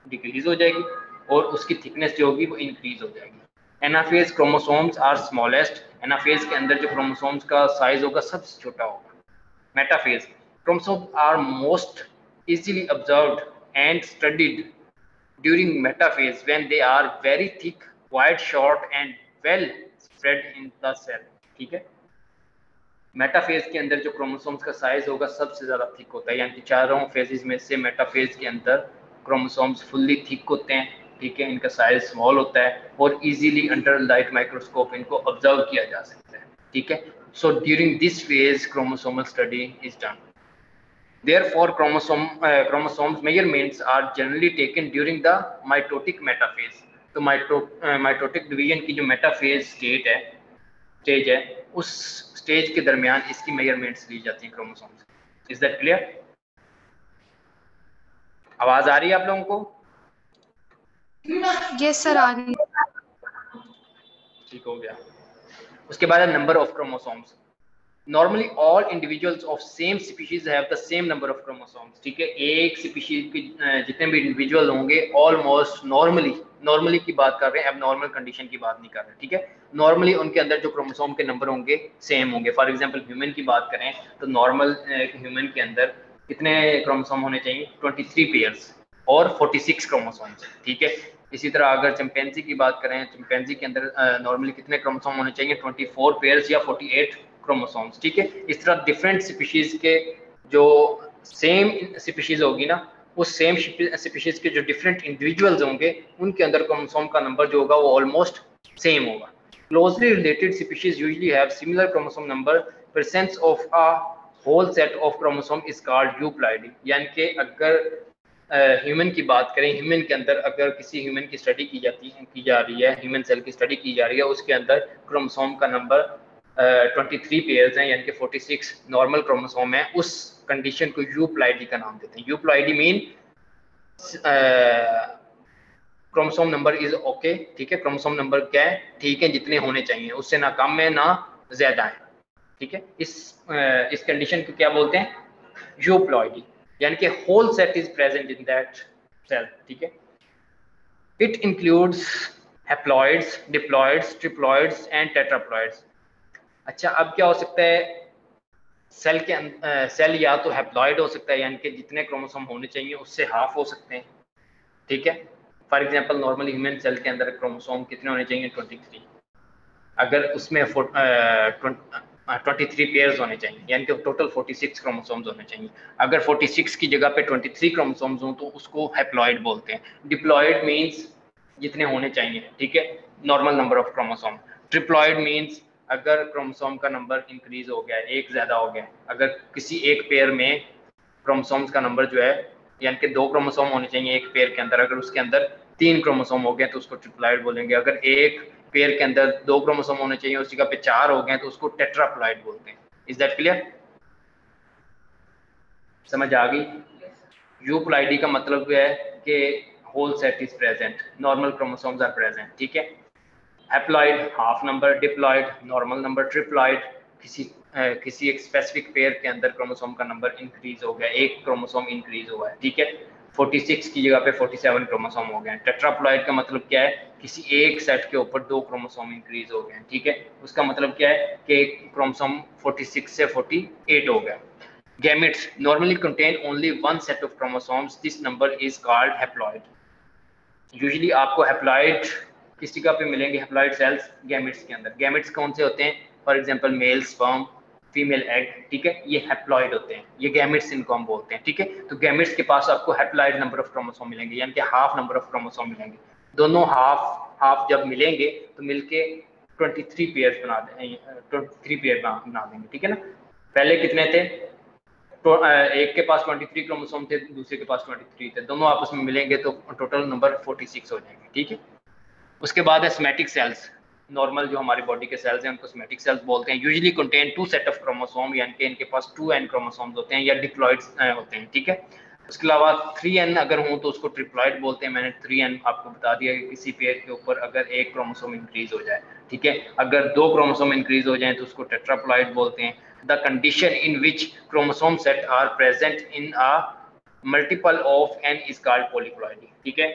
डिक्रीज हो जाएगी और उसकी थिकनेस जो होगी वो इंक्रीज हो जाएगी। Anaphase, chromosomes are smallest. Anaphase के अंदर जो क्रोमोसोम्स का साइज होगा सबसे छोटा होगा। Metaphase, chromosomes are most easily observed and studied during metaphase when they are very thick, wide, short and well spread in the cell। ठीक है, मेटाफेज के अंदर जो क्रोमोसोम्स का साइज होगा सबसे ज्यादा थिक होता है, यानी कि चारों फेजेस में से मेटाफेज के अंदर क्रोमोसोम्स फुल्ली थिक होते हैं। ठीक है, इनका साइज स्मॉल होता है और इजीली अंडर लाइट माइक्रोस्कोप इनको ऑब्जर्व किया जा सकता है। ठीक है, so during this phase chromosomal study is done. Therefore, chromosomes measurements are generally taken during the mitotic metaphase। तो mitotic division की जो metaphase स्टेज है उस स्टेज के दरमियान इसकी मेजरमेंट्स ली जाती हैं क्रोमोसोम्स। Is that clear? आवाज आ रही है आप लोगों को? यस सर, आ रही है। ठीक हो गया। उसके बाद है number of chromosomes. Normally all individuals of same species have the same number of chromosomes। ठीक है, एक स्पीशीज के जितने भी इंडिविजुअल होंगे ऑलमोस्ट नॉर्मली की बात कर रहे हैं, अब नॉर्मल कंडीशन की बात नहीं कर रहे। ठीक है, नॉर्मली उनके अंदर जो क्रोमोसोम के नंबर होंगे सेम होंगे। फॉर एग्जांपल ह्यूमन की बात करें तो नॉर्मल ह्यूमन के अंदर कितने क्रोमोसोम होने चाहिए? 23 पेयर्स और 46 क्रोमोसोम्स। ठीक है, इसी तरह अगर चिंपैंजी की बात करें, चिंपैंजी के अंदर नॉर्मली कितने क्रोमोसोम होने चाहिए? 24 पेयर्स या 48 क्रोमोसोम्स। ठीक है, इस तरह डिफरेंट स्पीशीज के जो सेम स्पीशीज होगी ना, उस सेम स्पीशीज के जो डिफरेंट इंडिविजुअल्स होंगे उनके अंदर क्रोमोसोम का नंबर जो होगा वो ऑलमोस्ट सेम होगा। Closely related species usually have similar chromosome number. Presence of a whole set of chromosome is called euploidy. यानी कि अगर ह्यूमन की बात करें, ह्यूमन के अंदर अगर किसी ह्यूमन की स्टडी की जा रही है, ह्यूमन सेल की स्टडी की जा रही है, उसके अंदर क्रोमोसोम का नंबर 23 पेयर्स हैं, यानी कि 46 नॉर्मल क्रोमोसोम है, उस कंडीशन को यूप्लॉइडी का नाम देते हैं। Euploidy mean chromosome number is okay. ठीक है, क्रोमोसोम नंबर क्या है? ठीक है, जितने होने चाहिए, उससे ना कम है ना ज्यादा है। ठीक है, इस कंडीशन को क्या बोलते हैं? यूप्लॉइडी, यानी कि whole set is present in that cell. ठीक है, it includes haploids, diploids, triploids and tetraploids. अच्छा, अब क्या हो सकता है? सेल या तो हैप्लॉइड हो सकता है, यानी कि जितने क्रोमोसोम होने चाहिए उससे हाफ हो सकते हैं। ठीक है, for example normal human cell के अंदर क्रोमोसोम कितने होने चाहिए? 23। अगर उसमें 23 पेयर्स होने चाहिए, यानी कि टोटल 46 क्रोमोसोम्स होने चाहिए। अगर 46 की जगह पे 23 क्रोमोसोम्स हों तो उसको हैप्लॉइड बोलते हैं। डिप्लॉइड मींस जितने होने चाहिए। ठीक है, normal number of chromosome. Triploid means अगर क्रोमोसोम का नंबर इंक्रीज हो गया, एक ज्यादा हो गया, अगर किसी एक पेयर में क्रोमोसोम्स का नंबर जो है, यानी कि 2 क्रोमोसोम होने चाहिए एक पेयर के अंदर, अगर उसके अंदर 3 क्रोमोसोम हो गए तो उसको ट्रिप्लॉइड बोलेंगे। अगर एक पेयर के अंदर 2 क्रोमोसोम होने चाहिए उस जगह पे 4 हो गए तो उसको टेट्राप्लॉइड बोलते हैं। Is that clear? समझ आ गई? यूप्लॉइडी का मतलब है कि whole set is present, normal chromosomes are present. ठीक है, haploid half number, diploid normal number, triploid किसी एक स्पेसिफिक पेयर के अंदर क्रोमोसोम का नंबर इंक्रीज हो गया, एक क्रोमोसोम इंक्रीज हुआ है, ठीक है, 46 की जगह पे 47 क्रोमोसोम हो गए। टेट्राप्लॉइड का मतलब क्या है, किसी एक सेट के ऊपर 2 क्रोमोसोम इंक्रीज हो गए, ठीक है, उसका मतलब क्या है कि क्रोमोसोम 46 से 48 हो गया। Gametes normally contain only one set of chromosomes. This number is called haploid. Usually आपको haploid किस जगह पे मिलेंगे, haploid cells gametes के अंदर। gametes कौन से होते हैं, for example mail sperm, female egg, ठीक है, ये haploid होते हैं, ये gametes इनको हम बोलते हैं, ठीक है। तो gametes के पास आपको haploid नंबर ऑफ क्रोमोसोम मिलेंगे, यानी कि हाफ नंबर ऑफ क्रोमोसोम मिलेंगे। दोनों हाफ जब मिलेंगे तो मिलके 23 पेयर बना देंगे, 23 पेयर बना देंगे, ठीक है ना। पहले कितने थे, तो एक के पास 23 क्रोमोसोम थे, दूसरे के पास 23 थे, दोनों आपस में मिलेंगे तो टोटल नंबर 46 हो जाएंगे, ठीक है। उसके बाद है सोमैटिक सेल्स। नॉर्मल जो हमारी बॉडी के सेल्स हैं उनको सोमैटिक सेल्स बोलते हैं। Usually contain 2 set of chromosome, यानी कि इनके पास 2n क्रोमोसोम्स होते हैं या डिप्लॉइड्स होते हैं, ठीक है। उसके अलावा 3n अगर हो तो उसको ट्रिप्लॉइड बोलते हैं। मैंने 3n आपको बता दिया कि किसी पेयर के ऊपर अगर एक क्रोमोसोम इंक्रीज हो जाए, ठीक है, अगर 2 क्रोमोसोम इंक्रीज हो जाए तो उसको टेट्राप्लॉइड बोलते हैं। The condition in which chromosome set are present in a multiple of n is called polyploidy, ठीक है।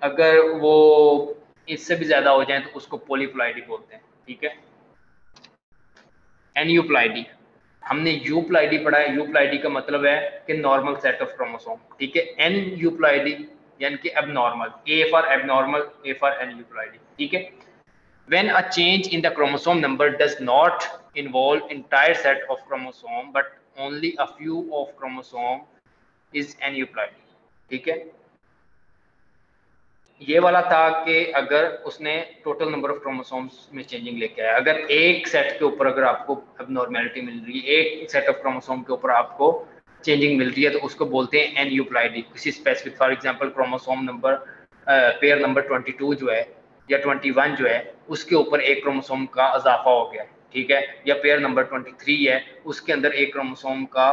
अगर वो इससे भी ज्यादा हो जाए तो उसको पॉलीप्लॉइडी बोलते हैं, ठीक है। एनयूप्लॉइडी, हमने यूप्लॉइडी पढ़ा है, यूप्लॉइडी का मतलब है कि नॉर्मल सेट ऑफ क्रोमोसोम, ठीक है। एन यूप्लॉइडी यानी कि abnormal, a for abnormal, a for aneuploidy, ठीक है। When a change in the chromosome number does not involve entire set of chromosome but only a few of chromosome is aneuploidy, ठीक है। ये वाला था कि अगर उसने टोटल नंबर ऑफ क्रोमोसोम्स में चेंजिंग लेके आया, अगर एक सेट के ऊपर अगर आपको एबनॉर्मेलिटी मिल रही है, एक सेट ऑफ क्रोमोसोम के ऊपर आपको चेंजिंग मिल रही है, तो उसको बोलते हैं एनयूप्लॉइडी। किसी specific, for example chromosome number pair number 22 जो है या 21 जो है, उसके ऊपर एक क्रोमोसोम का इजाफा हो गया, ठीक है, या पेयर नंबर 23 है, उसके अंदर एक क्रोमोसोम का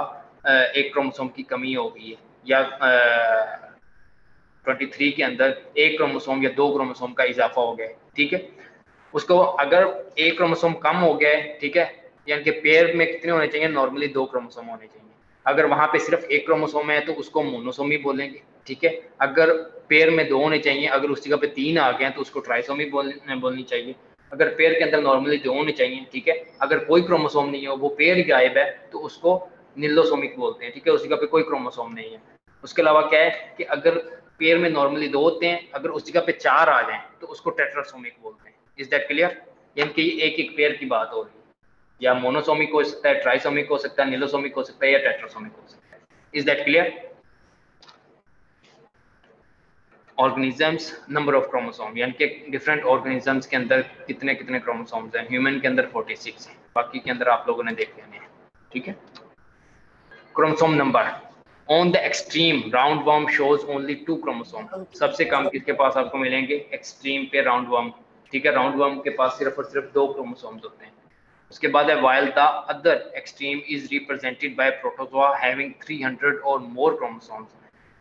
एक क्रोमोसोम की कमी हो गई है, या 23 के अंदर एक क्रोमोसोम या 2 क्रोमोसोम का इजाफा हो गया, ठीक है। उसको अगर एक क्रोमोसोम कम हो गया है, ठीक है, यानी कि पेयर में कितने होने चाहिए, नॉर्मली 2 क्रोमोसोम होने चाहिए। अगर वहां पे सिर्फ एक क्रोमोसोम है तो उसको मोनोसोमी बोलेंगे, ठीक है। अगर पेयर में 2 होने चाहिए, अगर उस जगह पे 3 आ गए तो उसको ट्राइसोमी बोलनी चाहिए। अगर पेयर के अंदर नॉर्मली 2 होने चाहिए, ठीक है, अगर कोई क्रोमोसोम नहीं है, वो पेयर ही गायब है, तो उसको निलोसोमिक बोलते हैं, ठीक है, उस जगह पे कोई क्रोमोसोम नहीं है। उसके अलावा क्या है कि अगर पेयर में नॉर्मली 2 होते हैं, अगर उस जगह पे 4 आ जाएं तो उसको टेट्रासोमिक बोलते हैं। इज दैट क्लियर, यानी कि एक एक पेयर की बात हो रही है, या मोनोसोमिक हो सकता है, ट्राइसोमिक हो सकता है, निलोसोमिक हो सकता है, या टेट्रासोमिक हो सकता है। Is that clear. Organisms, number of chromosome, यानी कि डिफरेंट ऑर्गेनिजम्स के अंदर कितने कितने क्रोमोसोम्स हैं। ह्यूमन के अंदर 46 हैं, बाकी के अंदर आप लोगों ने देख लेने हैं, ठीक है। Chromosome number on the extreme round worm shows only 2 chromosome. सबसे कम किसके पास आपको मिलेंगे, एक्सट्रीम पे राउंड वर्म, ठीक है, राउंड वर्म के पास सिर्फ और सिर्फ 2 क्रोमोसोम्स होते हैं। उसके बाद है while the other extreme is represented by protozoa having 300 और मोर क्रोमोसोम्स।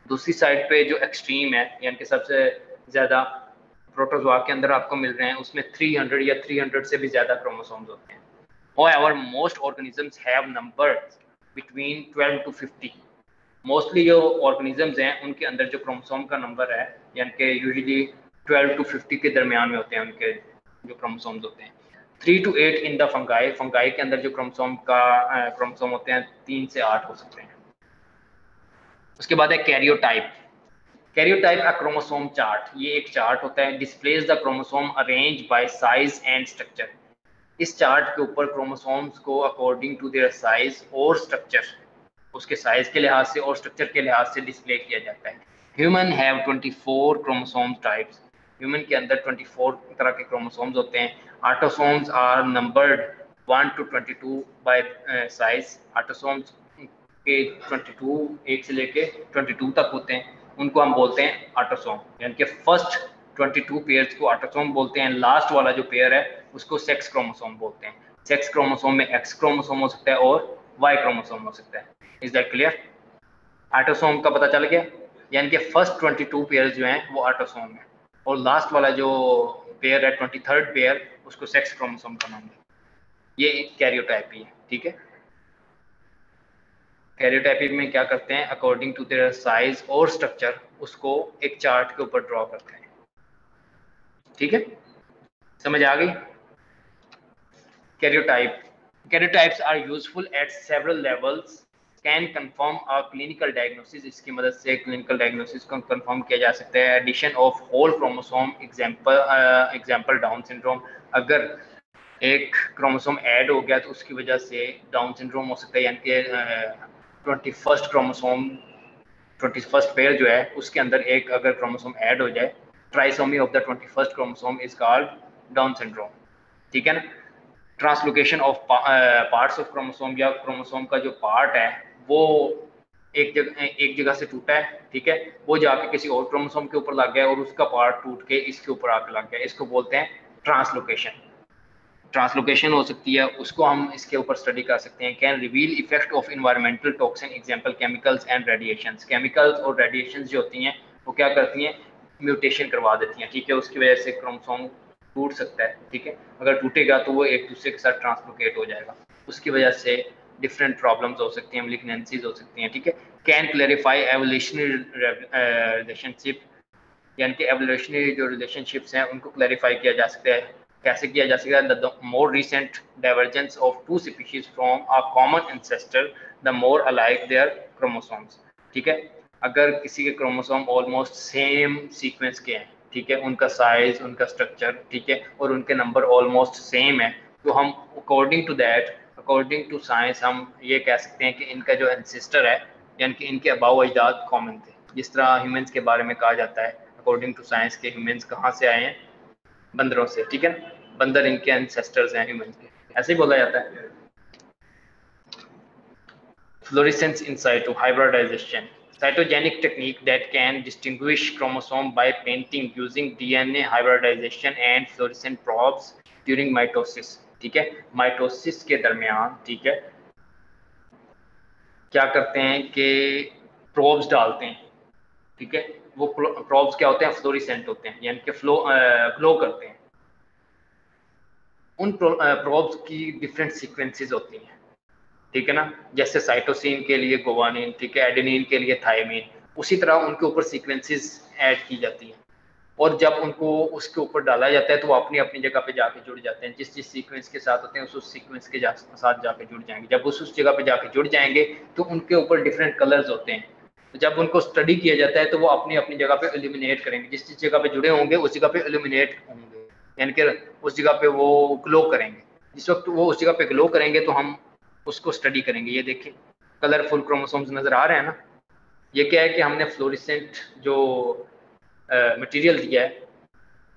दूसरी साइड पे जो एक्सट्रीम है, यानी कि सबसे ज्यादा प्रोटोजोआ के अंदर आपको मिल रहे हैं, उसमें 300 या 300 से भी ज्यादा क्रोमोसोम्स होते हैं। However, most organisms have numbers between 12 to 50. Mostly जो ऑर्गेनिजम्स हैं उनके अंदर जो क्रोमोसोम का नंबर है, यानी कि यूजुअली 12 टू 50 के दरमियान में होते हैं उनके जो क्रोमोसोम्स होते हैं। 3 to 8 in the fungi, fungi के अंदर जो क्रोमोसोम होते हैं 3 से 8 हो सकते हैं। उसके बाद है karyotype. Karyotype a chromosome chart, ये एक चार्ट होता है, displays the chromosome arrange by size and structure. इस चार्ट के ऊपर क्रोमोसोम्स को अकॉर्डिंग टू देयर साइज और स्ट्रक्चर, उसके साइज के लिहाज से और स्ट्रक्चर के लिहाज से डिस्प्ले किया जाता है। Human have 24 chromosome types, human के अंदर 24 तरह के क्रोमोसोम्स होते हैं। Autosomes are numbered 1 to 22 by size. Autosomes के 22 एक से लेके 22 तक होते हैं, उनको हम बोलते हैं ऑटोसोम, यानी कि फर्स्ट 22 पेयर्स को ऑटोसोम बोलते हैं। लास्ट वाला जो पेयर है उसको सेक्स क्रोमोसोम बोलते हैं। सेक्स क्रोमोसोम में एक्स क्रोमोसोम हो सकता है और वाई क्रोमोसोम हो सकता है। Is that clear. ऑटोसोम का पता चल गया, यानी कि फर्स्ट 22 पेयर जो हैं वो ऑटोसोम है, और लास्ट वाला जो पेयर है 23rd पेयर उसको सेक्स क्रोमोसोम का नाम दें। ये कैरियोटाइपी है, ठीक है। कैरियोटाइपी में क्या करते हैं, अकॉर्डिंग टू देयर साइज और स्ट्रक्चर उसको एक चार्ट के ऊपर ड्रॉ करते हैं, ठीक है, समझ आ गई। Karyotypes are useful at several levels, can confirm a clinical diagnosis, इसकी मदद से clinical diagnosis को confirm किया जा सकता है। Addition of whole chromosome, example Down syndrome, अगर एक क्रोमोसोम ऐड हो गया तो उसकी वजह से डाउन सिंड्रोम हो सकता है, यानी कि 21st क्रोमोसोम 21st पेयर जो है उसके अंदर एक अगर क्रोमोसोम ऐड हो जाए, trisomy of the 21st chromosome is called down syndrome, ठीक है ना। Translocation of parts of chromosome, या क्रोमोसोम का जो पार्ट है वो एक जगह से टूटा है, ठीक है, वो जाके किसी और क्रोमोसोम के ऊपर लग गया और उसका पार्ट टूट के इसके ऊपर आके लग गया, इसको बोलते हैं ट्रांसलोकेशन। ट्रांसलोकेशन हो सकती है, उसको हम इसके ऊपर स्टडी कर सकते हैं। Can reveal effect of environmental toxin, example chemicals and radiations. Chemicals और रेडिएशंस जो होती हैं वो क्या करती हैं, म्यूटेशन करवा देती हैं, ठीक है, उसकी वजह से क्रोमोसोम टूट सकता है, ठीक है, अगर टूटेगा तो वो एक दूसरे के साथ ट्रांसलोकेट हो जाएगा, उसकी वजह से डिफरेंट प्रॉब्लम्स हो सकती हैं, मैलिग्नेंसीज हो सकती हैं, ठीक है। कैन क्लैरिफाई एवोल्यूशनरी रिलेशनशिप, यानी कि एवोल्यूशनरी जो रिलेशनशिप्स हैं उनको क्लैरिफाई किया जा सकता है। कैसे किया जा सकता है, the more recent divergence of two species from a common ancestor the more alike their chromosomes, ठीक है, अगर किसी के क्रोमोसोम ऑलमोस्ट सेम सीक्वेंस के हैं, ठीक है, उनका साइज, उनका स्ट्रक्चर, ठीक है, और उनके नंबर ऑलमोस्ट सेम है, तो हम according to that, according to science हम ये कह सकते हैं कि इनका जो एंसेस्टर है, यानी कि इनके अबाव अजदाद कॉमन थे। जिस तरह ह्यूमंस के बारे में कहा जाता है अकॉर्डिंग टू साइंस के ह्यूमंस कहाँ से आए हैं, बंदरों से, ठीक है, बंदर इनके एंसेस्टर्स हैं ह्यूमंस के, ऐसे ही बोला जाता है। Fluorescence in situ, hybridization, cytogenic technique that can distinguish chromosome by painting using DNA hybridization and fluorescent probes during mitosis, ठीक है, माइटोसिस के दरमियान, ठीक है, क्या करते हैं कि प्रोब्स डालते हैं, ठीक है, वो प्रोब्स क्या होते हैं, फ्लोरेसेंट होते हैं, यानी कि ग्लो करते हैं। उन प्रोब्स की डिफरेंट सीक्वेंसेस होती हैं, ठीक है ना, जैसे साइटोसिन के लिए गुवानिन, ठीक है, एडेनिन के लिए थायमिन, उसी तरह उनके ऊपर सीक्वेंसेस ऐड की जाती हैं, और जब उनको उसके ऊपर डाला जाता है तो वो अपनी अपनी जगह पे जाके जुड़ जाते हैं, जिस जिस सीक्वेंस के साथ होते हैं उस सीक्वेंस के साथ जाके जुड़ जाएंगे। जब उस जगह पे जाके जुड़ जाएंगे तो उनके ऊपर डिफरेंट कलर्स होते हैं, तो जब उनको स्टडी किया जाता है तो वो अपनी अपनी जगह पे इल्यूमिनेट करेंगे, जिस जिस जगह पे जुड़े होंगे उस जगह पे इल्यूमिनेट होंगे, यानी कि उस जगह पे वो ग्लो करेंगे। जिस वक्त वो उस जगह पे ग्लो करेंगे तो हम उसको स्टडी करेंगे। ये देखिए कलरफुल क्रोमोसोम्स नजर आ रहे हैं ना, ये क्या है कि हमने फ्लोरेसेंट जो मटेरियल दिया है,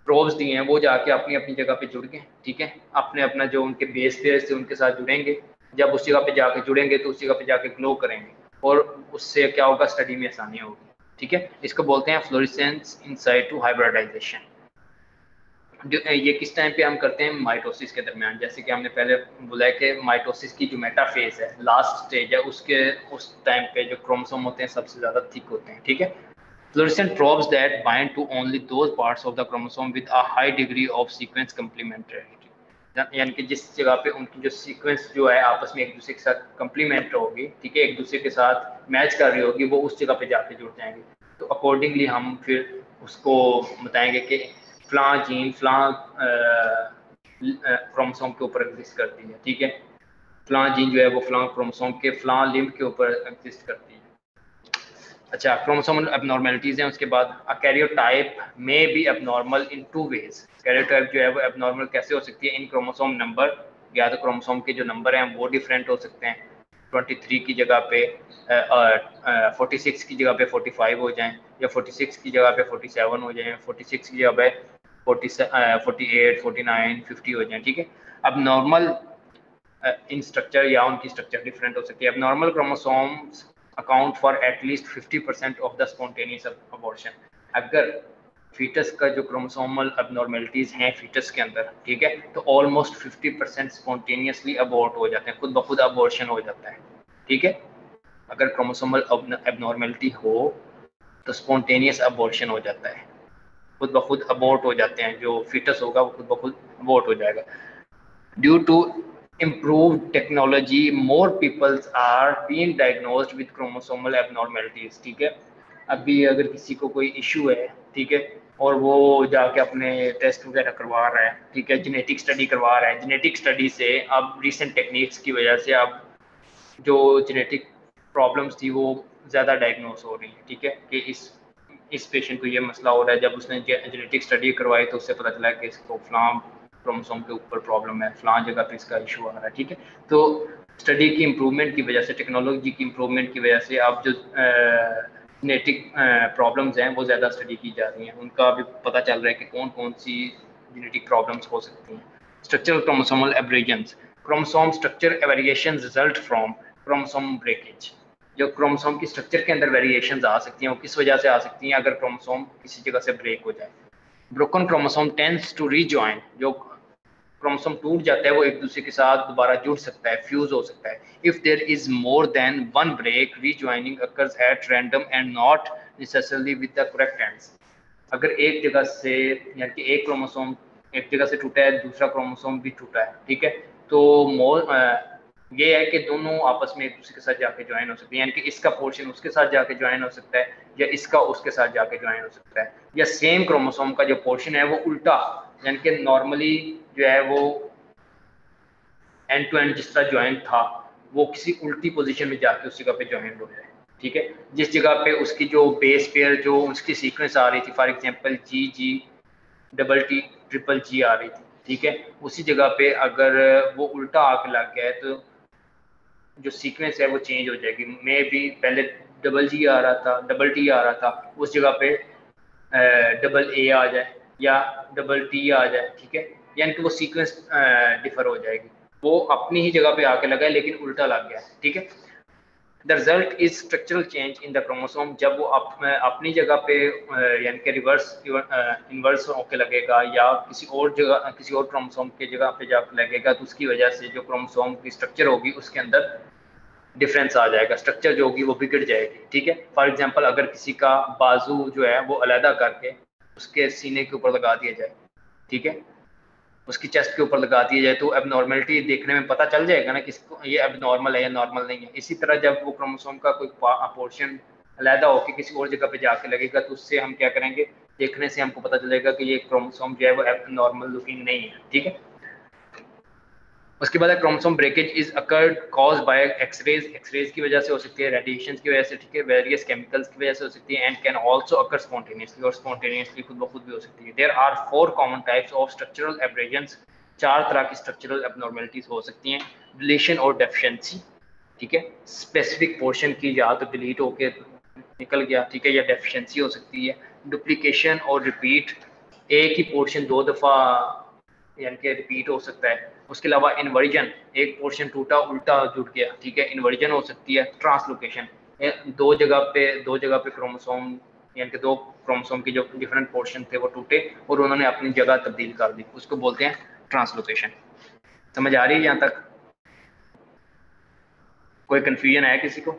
प्रोब्स दिए हैं, वो जाके अपनी अपनी जगह पे जुड़ गए, ठीक है, अपने अपना जो उनके बेस पेयर थे उनके साथ जुड़ेंगे, जब उस जगह पे जाके जुड़ेंगे तो उस जगह पे जाके ग्लो करेंगे और उससे क्या होगा, स्टडी में आसानी होगी, ठीक है, इसको बोलते हैं फ्लोरेसेंस इन साइटो हाइब्रिडाइजेशन। ये किस टाइम पे हम करते हैं, माइटोसिस के दरमियान, जैसे कि हमने पहले बोला है कि माइटोसिस की जो मेटाफेज है, लास्ट स्टेज है, उसके उस टाइम पे जो क्रोमोसोम होते हैं सबसे ज्यादा थिक होते हैं, ठीक है। Fluorescent probes that bind to only those parts of the chromosome with a high degree of sequence complementarity, यानी कि जिस जगह पे उनकी जो सीक्वेंस जो है आपस में एक दूसरे के साथ कंप्लीमेंट होगी, ठीक है, एक दूसरे के साथ मैच कर रही होगी, वो उस जगह पे जाके जुड़ जाएंगे, तो अकॉर्डिंगली हम फिर उसको बताएंगे कि फ्लां जीन फ्लां क्रोमोसोम के ऊपर एग्जिस्ट करती है, ठीक है, फ्लां जीन जो है वो फ्लां क्रोमोसोम के फ्लां लिम्ब के ऊपर एग्जिस्ट करती है। अच्छा, क्रोमोसोमल एबनॉर्मेलिटीज हैं, उसके बाद a karyotype may be abnormal in two ways. Karyotype जो है वो एबनॉर्मल कैसे हो सकती है, इन क्रोमोसोम नंबर, या तो क्रोमोसोम के जो नंबर हैं वो डिफरेंट हो सकते हैं, 23 की जगह पे 46 की जगह पे 45 हो जाएं, या 46 की जगह पे 47 हो जाएं, 46 की जगह पे 48 49 50 हो जाएं, ठीक है। अब नॉर्मल इन स्ट्रक्चर या उनकी स्ट्रक्चर डिफरेंट हो सकती है। अब normal chromosomes account for at least 50% of the spontaneous abortion. अगर फीटस का जो क्रोमोसोमल अबनॉर्मेलिटीज हैं फीटस के अंदर, ठीक है, तो ऑलमोस्ट 50% स्पॉन्टेनियसली अबॉर्ट हो जाते हैं, खुद ब खुद अबॉर्शन हो जाता है, ठीक है। अगर क्रोमोसोमल एबनॉर्मेलिटी हो तो स्पॉन्टेनियस अबॉर्शन हो जाता है, खुद ब खुद अबॉर्ट हो जाते हैं, जो फीटस होगा वो खुद ब खुद अबॉर्ट हो जाएगा। Due to improved technology, more peoples are being diagnosed with chromosomal abnormalities। ठीक है, अभी अगर किसी को कोई इशू है, ठीक है, और वो जाके अपने टेस्ट वगैरह करवा रहा है, ठीक है, जेनेटिक स्टडी करवा रहा है, जेनेटिक स्टडी से अब रिसेंट टेक्निक्स की वजह से अब जो जेनेटिक प्रॉब्लम्स थी वो ज़्यादा डायग्नोस हो रही है। ठीक है, कि इस पेशेंट को ये मसला हो रहा है, जब उसने जेनेटिक स्टडी करवाई तो उससे पता चला कि इसको फलां क्रोमोसोम के ऊपर प्रॉब्लम है, फलां जगह पे इसका इशू आ रहा है। ठीक है, तो स्टडी की इम्प्रूवमेंट की वजह से, टेक्नोलॉजी की इम्प्रूवमेंट की वजह से अब जो जेनेटिक प्रॉब्लम्स हैं वो ज़्यादा स्टडी की जा रही हैं, उनका भी पता चल रहा है कि कौन कौन सी जेनेटिक प्रॉब्लम्स हो सकती हैं। Structural chromosomal aberrations, chromosome structure variations result from chromosome breakage. जो क्रोमोसोम की स्ट्रक्चर के अंदर वेरिएशंस आ सकती हैं वो किस वजह से आ सकती हैं, अगर क्रोमोसोम किसी जगह से ब्रेक हो जाए। Broken chromosome tends to rejoin, जो क्रोमोसोम टूट जाता है वो एक दूसरे के साथ दोबारा जुड़ सकता है, फ्यूज हो सकता है। If there is more than one break, rejoining occurs at random and not necessarily with the correct ends. अगर एक जगह से, यानी कि एक क्रोमोसोम एक जगह से टूटा है, दूसरा क्रोमोसोम भी टूटा है, ठीक है, तो ये है कि दोनों आपस में एक दूसरे के साथ जाके ज्वाइन हो सकते हैं, यानी कि इसका पोर्शन उसके साथ जाके ज्वाइन हो सकता है, या इसका उसके साथ जाके ज्वाइन हो सकता है, या सेम क्रोमोसोम का जो पोर्शन है वो उल्टा, यानी कि नॉर्मली जो है वो एंड टू एंड जिस तरह ज्वाइन था वो किसी उल्टी पोजीशन में जाके उस जगह पे ज्वाइन हो जाए। ठीक है, जिस जगह पे उसकी जो बेस पेयर जो उसकी सीक्वेंस आ रही थी, for example G G double T triple G आ रही थी, ठीक है, उसी जगह पे अगर वो उल्टा आके लग गया है तो जो सीक्वेंस है वो चेंज हो जाएगी। मे भी पहले डबल जी आ रहा था, डबल टी आ रहा था, उस जगह पे डबल ए आ जाए या डबल टी आ जाए। ठीक है, यानी कि वो सीक्वेंस डिफर हो जाएगी, वो अपनी ही जगह पे आके लगा है लेकिन उल्टा लग गया। ठीक है, the result is structural change in the chromosome, जब वो अपनी जगह पे यानी कि रिवर्स इन्वर्स होके लगेगा या किसी और जगह किसी और क्रोमोसोम के जगह पे जाकर लगेगा, तो उसकी वजह से जो क्रोमोसोम की स्ट्रक्चर होगी उसके अंदर डिफरेंस आ जाएगा, स्ट्रक्चर जो होगी वो बिगड़ जाएगी। ठीक है, फॉर एग्जांपल अगर किसी का बाजू जो है वो अलहदा करके उसके सीने के ऊपर लगा दिया जाए, ठीक है, उसकी चेस्ट के ऊपर लगा दिया जाए, तो एबनॉर्मलिटी देखने में पता चल जाएगा ना कि ये एबनॉर्मल है या नॉर्मल नहीं है। इसी तरह जब वो क्रोमोसोम का कोई पोर्शन अलहदा होकर किसी और जगह पे जाके लगेगा तो उससे हम क्या करेंगे, देखने से हमको पता चलेगा कि ये क्रोमोसोम जो है वो एबनॉर्मल लुकिंग नहीं है। ठीक है, उसके बाद chromosome breakage is occurred cause by x rays, x rays की वजह से हो सकती है, रेडिएशन की वजह से, ठीक है, वेरियस केमिकल्स की वजह से हो सकती है, and can also occur spontaneously, और स्पॉन्टेनियसली खुद ब खुद भी हो सकती है। There are 4 common types of structural aberrations, 4 तरह की स्ट्रक्चरल एबनॉर्मेलिटीज हो सकती हैं। डिलीशन और डेफिशिएंसी, ठीक है, स्पेसिफिक पोर्शन की या तो डिलीट होके निकल गया, ठीक है, या डेफिशिएंसी हो सकती है। डुप्लीकेशन और रिपीट, एक ही पोर्शन 2 दफ़ा यानी कि रिपीट हो सकता है। उसके अलावा इन्वर्जन, एक पोर्शन टूटा उल्टा जुड़ गया, ठीक है, इन्वर्जन हो सकती है। ट्रांसलोकेशन, दो जगह पे क्रोमोसोम यानी कि 2 क्रोमोसोम के जो डिफरेंट पोर्शन थे वो टूटे और उन्होंने अपनी जगह तब्दील कर दी, उसको बोलते हैं ट्रांसलोकेशन। समझ आ रही है यहाँ तक? कोई कंफ्यूजन है किसी को?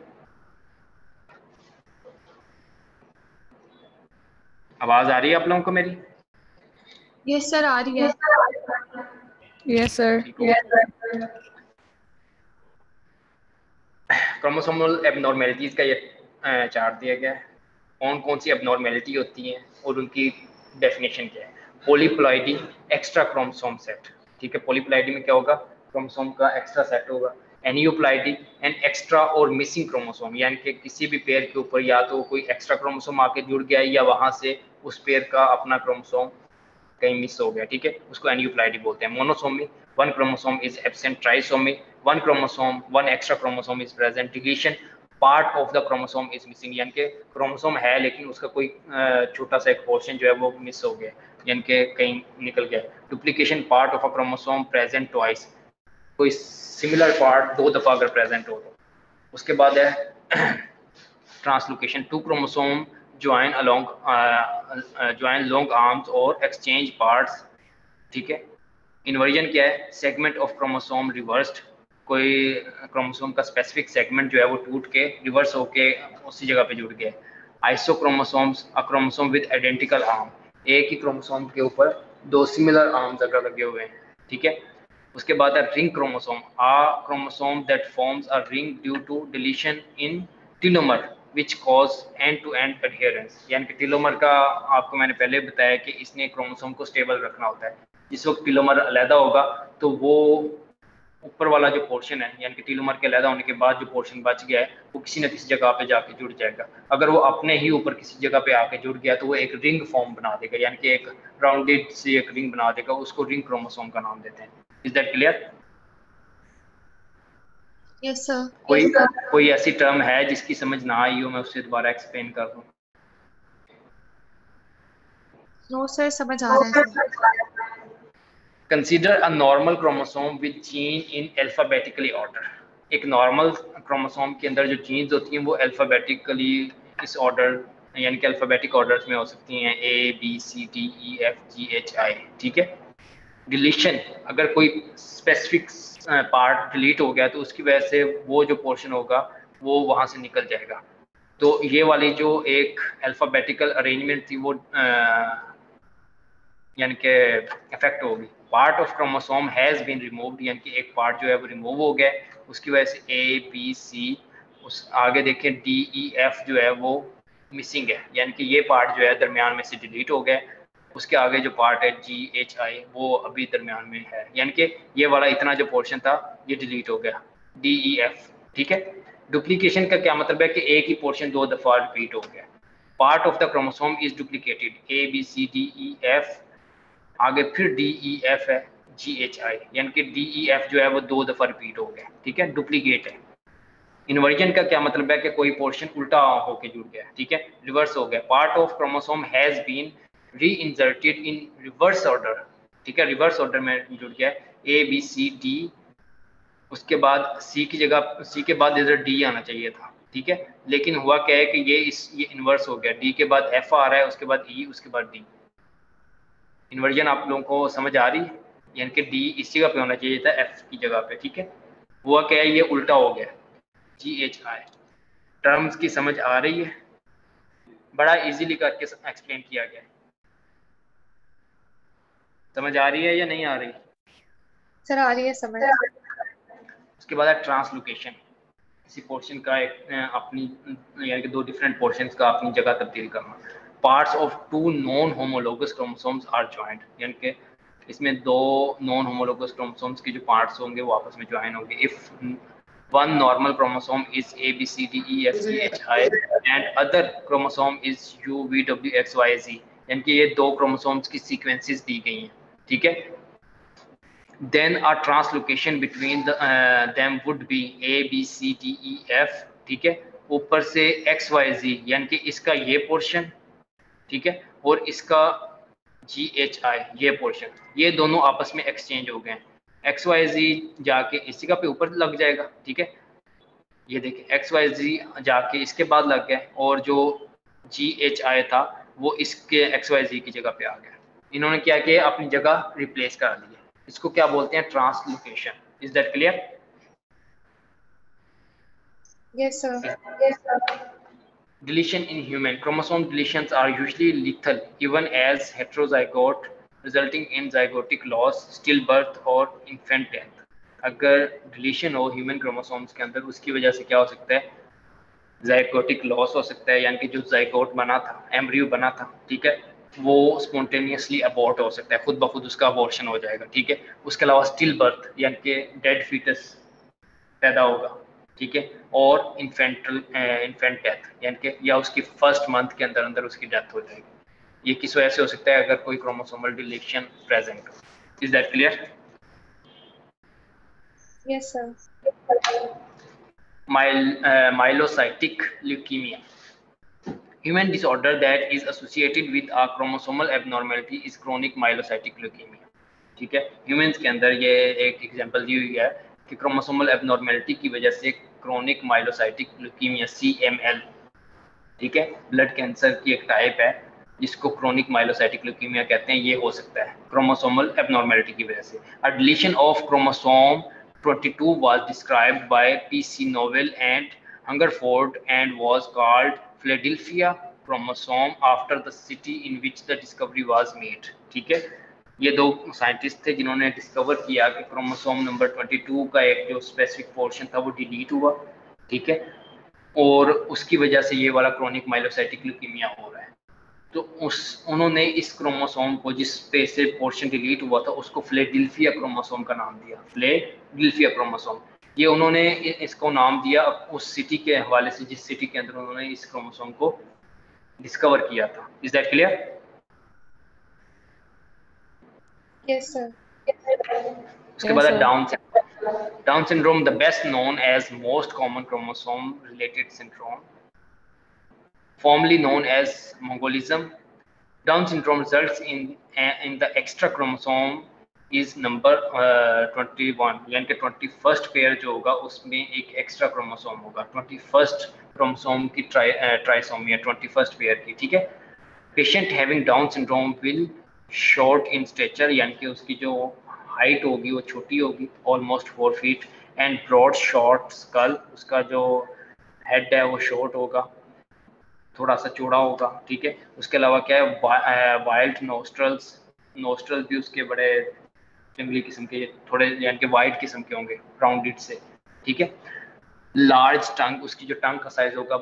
आवाज आ रही है आप लोगों को मेरी? यस सर, आ रही है। Yes sir. क्रोमोसोमल एबनॉर्मेलिटीज का ये चार्ट दिया गया है, कौन कौन सी एबनॉर्मेलिटी होती हैं और उनकी डेफिनेशन क्या है। पॉलीप्लॉइडी, एक्स्ट्रा क्रोमोसोम सेट, ठीक है, पॉलीप्लॉइडी में क्या होगा, क्रोमोसोम का एक्स्ट्रा सेट होगा। एनियोप्लॉइडी, एन एक्स्ट्रा और मिसिंग क्रोमोसोम, यानी कि किसी भी पेयर के ऊपर या तो कोई एक्स्ट्रा क्रोमोसोम आके जुड़ गया या वहां से उस पेयर का अपना क्रोमोसोम कहीं मिस हो गया, ठीक है, उसको एनियोप्लॉइडी बोलते हैं। Monosomy, one chromosome is absent. Trisomy, one chromosome, one extra chromosome is present. Deletion, part of the chromosome is missing, यानी कि क्रोमोसोम है लेकिन उसका कोई छोटा सा एक पोर्शन जो है वो मिस हो गया, यानी कि कहीं निकल गया। Duplication, part of a chromosome present twice, कोई सिमिलर पार्ट 2 दफ़ा अगर प्रेजेंट हो तो। उसके बाद है translocation, 2 chromosome join long arms और एक्सचेंज पार्ट्स, ठीक है। इन्वर्जन क्या है, सेगमेंट ऑफ क्रोमोसोम रिवर्स्ड, कोई क्रोमोसोम का स्पेसिफिक सेगमेंट जो है वो टूट के रिवर्स होके उसी जगह पे जुड़ गया। Isochromosomes, a chromosome with identical arm, एक ही क्रोमोसोम के ऊपर दो सिमिलर आर्म्स अगर लगे हुए हैं, ठीक है। उसके बाद है ring chromosome, a chromosome that forms a ring due to deletion in telomere which cause end to end adherence. यानी कि टेलोमर का आपको मैंने पहले बताया कि इसने क्रोमोसोम को स्टेबल रखना होता है। जिस वक्त टेलोमर अलहदा होगा तो वो ऊपर वाला जो पोर्शन है, यानी कि टेलोमर के अलहदा होने के बाद जो पोर्शन बच गया है वो किसी न किसी जगह पे जाके जुड़ जाएगा। अगर वो अपने ही ऊपर किसी जगह पे आके जुड़ गया तो वो एक रिंग फॉर्म बना देगा, यानी कि एक राउंडेड से एक रिंग बना देगा, उसको रिंग क्रोमोसोम का नाम देते हैं। Is that clear? Yes sir. कोई ऐसी टर्म है जिसकी समझ ना आई हो, मैं उससे दोबारा एक्सप्लेन कर दूं? नो सर, समझ आ रहा है sir. Consider a normal chromosome with gene in alphabetically order. एक नॉर्मल क्रोमोसोम के अंदर जो जीन्स होती हैं वो अल्फाबेटिकली इस ऑर्डर यानी कि अल्फाबेटिक ऑर्डर्स में हो सकती हैं, A B C D E F G H I, ठीक है। डिलीशन, अगर कोई स्पेसिफिक पार्ट डिलीट हो गया तो उसकी वजह से वो जो पोर्शन होगा वो वहाँ से निकल जाएगा। तो ये वाली जो एक अल्फाबेटिकल अरेंजमेंट थी वो यानी कि इफेक्ट होगी। Part of chromosome has been removed, यानी कि एक पार्ट जो है वो रिमूव हो गया, उसकी वजह से ए बी सी, उस आगे देखें डी ई एफ जो है वो मिसिंग है, यानी कि ये पार्ट जो है दरमियान में से डिलीट हो गया। उसके आगे जो पार्ट है जी एच आई वो अभी दरमियान में है, यानी कि ये वाला इतना जो पोर्शन था ये डिलीट हो गया, डी ई एफ, ठीक है। डुप्लीकेशन का क्या मतलब है कि एक ही पोर्शन दो दफ़ा रिपीट हो गया। Part of the chromosome is duplicated, A B C D E F, आगे फिर डी ई एफ है जी एच आई, यानी कि डी ई एफ जो है वो दो दफ़ा रिपीट हो गया, ठीक है, डुप्लीकेट है। इन्वर्जन का क्या मतलब है कि कोई पोर्शन उल्टा होके जुड़ गया, ठीक है, रिवर्स हो गया। Part of chromosome has been reinserted in reverse order, ठीक है, रिवर्स ऑर्डर में जुड़ गया, ए बी सी डी, उसके बाद सी की जगह, सी के बाद इधर डी आना चाहिए था, ठीक है, लेकिन हुआ क्या है कि ये इन्वर्स हो गया, डी के बाद एफ आ रहा है, उसके बाद ई, उसके बाद डी। इन्वर्जन आप लोगों को समझ आ रही है? यानी कि डी इस जगह पे होना चाहिए था एफ की जगह पे, ठीक है। हुआ क्या है, ये उल्टा हो गया, जी एच आई। टर्म्स की समझ आ रही है? बड़ा इजीली करके एक्सप्लेन किया गया है। समझ आ रही है या नहीं आ रही? सर आ रही है समझ। उसके बाद है ट्रांसलोकेशन, किसी पोर्शन का एक अपनी यानी कि दो डिफरेंट पोर्शंस का अपनी जगह तब्दील करना। Parts of two non homologous chromosomes are joint, यानी कि इसमें दो नॉन होमोलोगस क्रोमोसोम्स के जो पार्ट्स होंगे वो आपस में ज्वाइन होंगे। If one normal chromosome is A B C D E F G H I and other chromosome is U V W X Y Z, यानी कि ये दो क्रोमोसोम्स की सीक्वेंसेस दी गई हैं, ठीक है। Then a translocation between them would be A B C D E F, ठीक है, ऊपर से X Y Z, यानी कि इसका ये पोर्शन, ठीक है, और इसका G H I ये पोर्शन, ये दोनों आपस में एक्सचेंज हो गए। X Y Z जाके इस जगह पे ऊपर लग जाएगा, ठीक है, ये देखिए X Y Z जाके इसके बाद लग गया, और जो G H I था वो इसके X Y Z की जगह पे आ गया। इन्होंने क्या किया, अपनी जगह रिप्लेस कर दी। इसको क्या बोलते हैं, translocation. Is that clear? Yes sir. Deletion in human chromosome deletions are usually lethal even as heterozygote, resulting in zygotic loss, stillbirth और infant death। अगर डिलीशन हो ह्यूमन क्रोमोसोम्स के अंदर उसकी वजह से क्या हो सकता है, जाइगोटिक लॉस हो सकता है, यानी कि जो जाइगोट बना था, एम्ब्रियो बना था, ठीक है, वो स्पॉन्टेनियसली अबॉर्ट हो सकता है, खुद ब खुद उसका अबॉर्शन हो जाएगा, ठीक है। उसके अलावा स्टिल बर्थ यानी कि डेड फीटस पैदा होगा, ठीक है, और इन्फेंट डेथ यानी कि या उसकी फर्स्ट मंथ के अंदर अंदर उसकी डेथ हो जाएगी। ये किस वजह से हो सकता है, अगर कोई क्रोमोसोमल डिलीशन प्रेजेंट हो। Is that clear? Yes sir. Myelocytic leukemia, human disorder that is associated with a chromosomal abnormality is chronic myelocytic leukemia, ठीक है। ह्यूमंस के अंदर ये एक एग्जांपल दी हुई है कि क्रोमोसोमल एबनॉर्मेलिटी की वजह से क्रोनिक माइलोसाइटिक ल्यूकीमिया CML, ठीक है, ब्लड कैंसर की एक टाइप है जिसको क्रोनिक माइलोसाइटिक ल्यूकीमिया कहते हैं, ये हो सकता है क्रोमोसोमल एबनॉर्मेलिटी की वजह से। A deletion of chromosome 22 was described by P.C. Nowell and Hungerford and was called Philadelphia chromosome after the city in which the discovery was made. ठीक है, ये दो साइंटिस्ट थे जिन्होंने डिस्कवर किया कि क्रोमोसोम नंबर 22 का एक जो स्पेसिफिक पोर्शन था वो डिलीट हुआ, ठीक है, और उसकी वजह से ये वाला क्रोनिक माइलोसाइटिक ल्यूकीमिया हो रहा है। तो उन्होंने इस क्रोमोसोम को जिस पे से पोर्शन डिलीट हुआ था उसको फिलेडेल्फिया क्रोमोसोम का नाम दिया, फिलेडेल्फिया क्रोमोसोम। ये उन्होंने इसको नाम दिया उस सिटी के हवाले से जिस सिटी के अंदर उन्होंने इस क्रोमोसोम को डिस्कवर किया था। Is that clear? Yes sir. उसके बाद Down syndrome, the best known as most common chromosome related syndrome, formerly known as Mongolism. Down syndrome results in the extra chromosome is number 21, यानी कि 21st pair जो होगा उसमें एक extra chromosome होगा, 21st chromosome की ट्राइसोमी है 21st pair की, ठीक है। Patient having Down syndrome will short in stature, यानी कि उसकी जो हाइट होगी वो छोटी होगी, almost 4 feet, and broad short skull, उसका जो हेड है वो शॉर्ट होगा, थोड़ा सा चौड़ा होगा, ठीक है। उसके अलावा क्या है, वाइल्ड नोस्ट्रल्स भी उसके बड़े जंगली किस्म के, थोड़े यानी कि वाइट किस्म के होंगे, राउंडेड से, ठीक है। लार्ज टंग, उसकी जो टंग का साइज होगा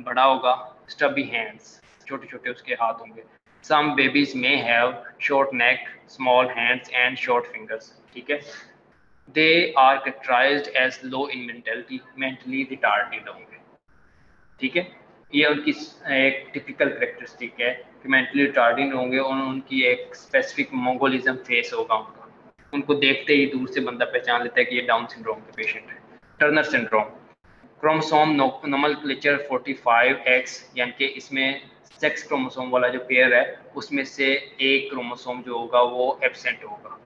बड़ा होगा। स्टबी हैंड्स, छोटे छोटे उसके हाथ होंगे। Some babies may have short neck, small hands and short fingers, ठीक है। They are characterised as low in mentality, mentally retarded होंगे, ठीक है। ये उनकी एक टिपिकल करेक्टरिस्टिक है कि मेंटली रिटार्डिंग होंगे और उनकी एक स्पेसिफिक मंगोलिज्म फेस होगा उनका, उनको देखते ही दूर से बंदा पहचान लेता है कि ये डाउन सिंड्रोम के पेशेंट है। Turner syndrome, chromosome nomenclature 45X, यानी कि इसमें सेक्स क्रोमोसोम वाला जो पेयर है उसमें से एक क्रोमोसोम जो होगा वो एब्सेंट होगा,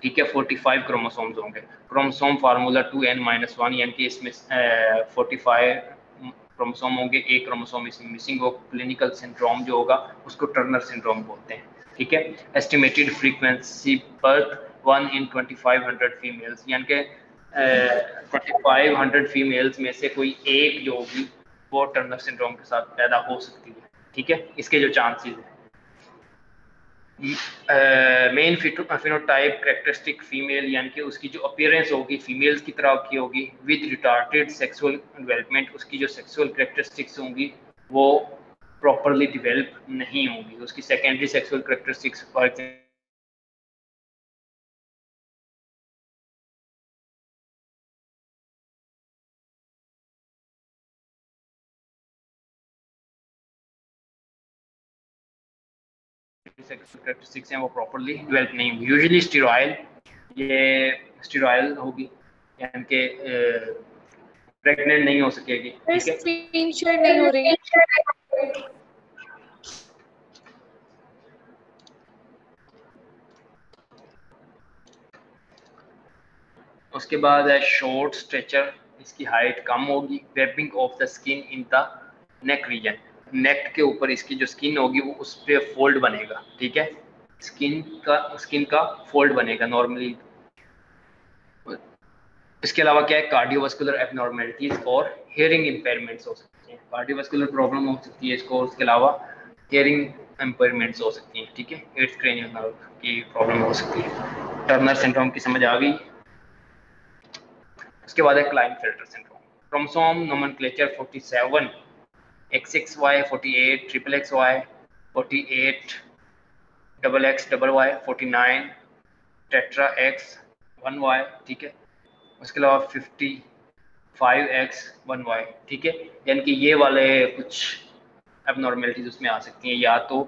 ठीक है। 45 क्रोमोसोम्स होंगे। क्रोमोसोम फार्मूला 2n-1, यानी कि इसमें 45 क्रोमोसोम होंगे, एक क्रोमोसोम इसमें मिसिंग हो। क्लिनिकल सिंड्रोम जो होगा उसको टर्नर सिंड्रोम बोलते हैं, ठीक है। Estimated frequency birth 1 in 2500 females, यानी कि 2500 फीमेल्स में से कोई एक जो होगी वो टर्नर सिंड्रोम के साथ पैदा हो सकती है, ठीक है। इसके जो चांसेस हैं, मेन फिनोटाइप करेक्टरिस्टिक फीमेल, यानी कि उसकी जो अपीयरेंस होगी फीमेल्स की तरह की होगी, विद रिटार्डेड सेक्सुअल डेवलपमेंट, उसकी जो सेक्सुअल करेक्टरिस्टिक्स होंगी वो प्रॉपरली डेवलप नहीं होंगी। उसकी secondary sexual characteristics for example sexual characteristics हैं वो प्रॉपरली डेवलप नहीं होंगी। यूजुअली स्टेरॉयल होगी, यानी कि प्रेग्नेंट नहीं हो सकेगी, ठीक है। स्क्रीन शेयर नहीं हो रही। उसके बाद है शॉर्ट स्ट्रेचर, इसकी हाइट कम होगी। Webbing of the skin in the neck region, neck के ऊपर इसकी जो स्किन होगी वो उस पर फोल्ड बनेगा, ठीक है। स्किन का फोल्ड बनेगा नॉर्मली। इसके अलावा क्या है, कार्डियोवास्कुलर एबनॉर्मेलिटीज और हियरिंग इम्पेयरमेंट्स हो सकती हैं। कार्डियोवास्कुलर प्रॉब्लम हो सकती है इसको, उसके अलावा हियरिंग इम्पेयरमेंट्स हो सकती हैं, ठीक है। एट्स क्रेनियल नर्व की प्रॉब्लम हो सकती है। टर्नर सिंड्रोम की समझ आ गई। उसके बाद है Klinefelter syndrome. Chromosome nomenclature 47, XXY 48, XXXY 48, XXY 49, tetra X 1Y, ठीक है। उसके अलावा 55X 1Y, ठीक है। यानी कि ये वाले कुछ एबनॉर्मेलिटीज उसमें आ सकती हैं, या तो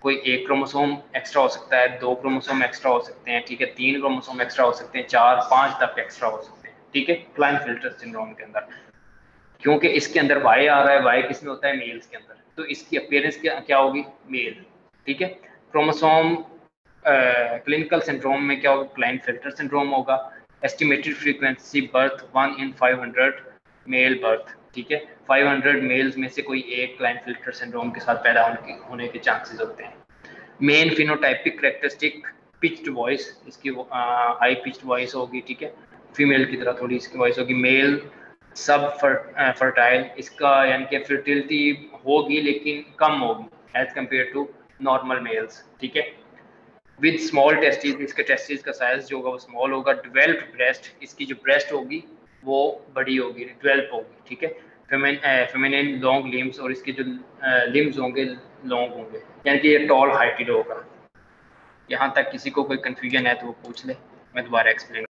कोई एक क्रोमोसोम एक्स्ट्रा हो सकता है, 2 क्रोमोसोम एक्स्ट्रा हो सकते हैं, ठीक है, 3 क्रोमोसोम एक्स्ट्रा हो सकते हैं, 4, 5 तक एक्स्ट्रा हो सकते हैं, ठीक है। क्लाइनफेल्टर सिंड्रोम के अंदर क्योंकि इसके अंदर Y आ रहा है, Y किसमें होता है, मेल्स के अंदर, तो इसकी अपीयरेंस क्या होगी, मेल, ठीक है। क्रोमोसोम क्लिनिकल सिंड्रोम में क्या होगा, क्लाइनफेल्टर सिंड्रोम होगा। Estimated frequency birth 1 in 500 male birth, ठीक है। 500 मेल्स में से कोई एक क्लाइनफेल्टर सिंड्रोम के साथ पैदा होने के चांसेस होते हैं। Main phenotypic characteristic pitched voice, इसकी हाई पिच्ड वॉइस होगी, ठीक है। फीमेल की तरह थोड़ी इसकी वॉइस होगी। मेल सब फर्टाइल, इसका यानी कि फर्टिलिटी होगी लेकिन कम होगी as compare to normal males, ठीक है। विद स्मॉल टेस्टिस, इसके टेस्टिस का साइज जो होगा वो स्मॉल होगा। डेवलप्ड ब्रेस्ट, इसकी जो ब्रेस्ट होगी वो बड़ी होगी, डेवलप होगी, ठीक है। फेमिनिन लॉन्ग लिम्स, और इसके जो लिम्स होंगे लॉन्ग होंगे, यानी कि ये टॉल हाइटेड होगा। यहाँ तक किसी को कोई कंफ्यूजन है तो वो पूछ ले, मैं दोबारा एक्सप्लेन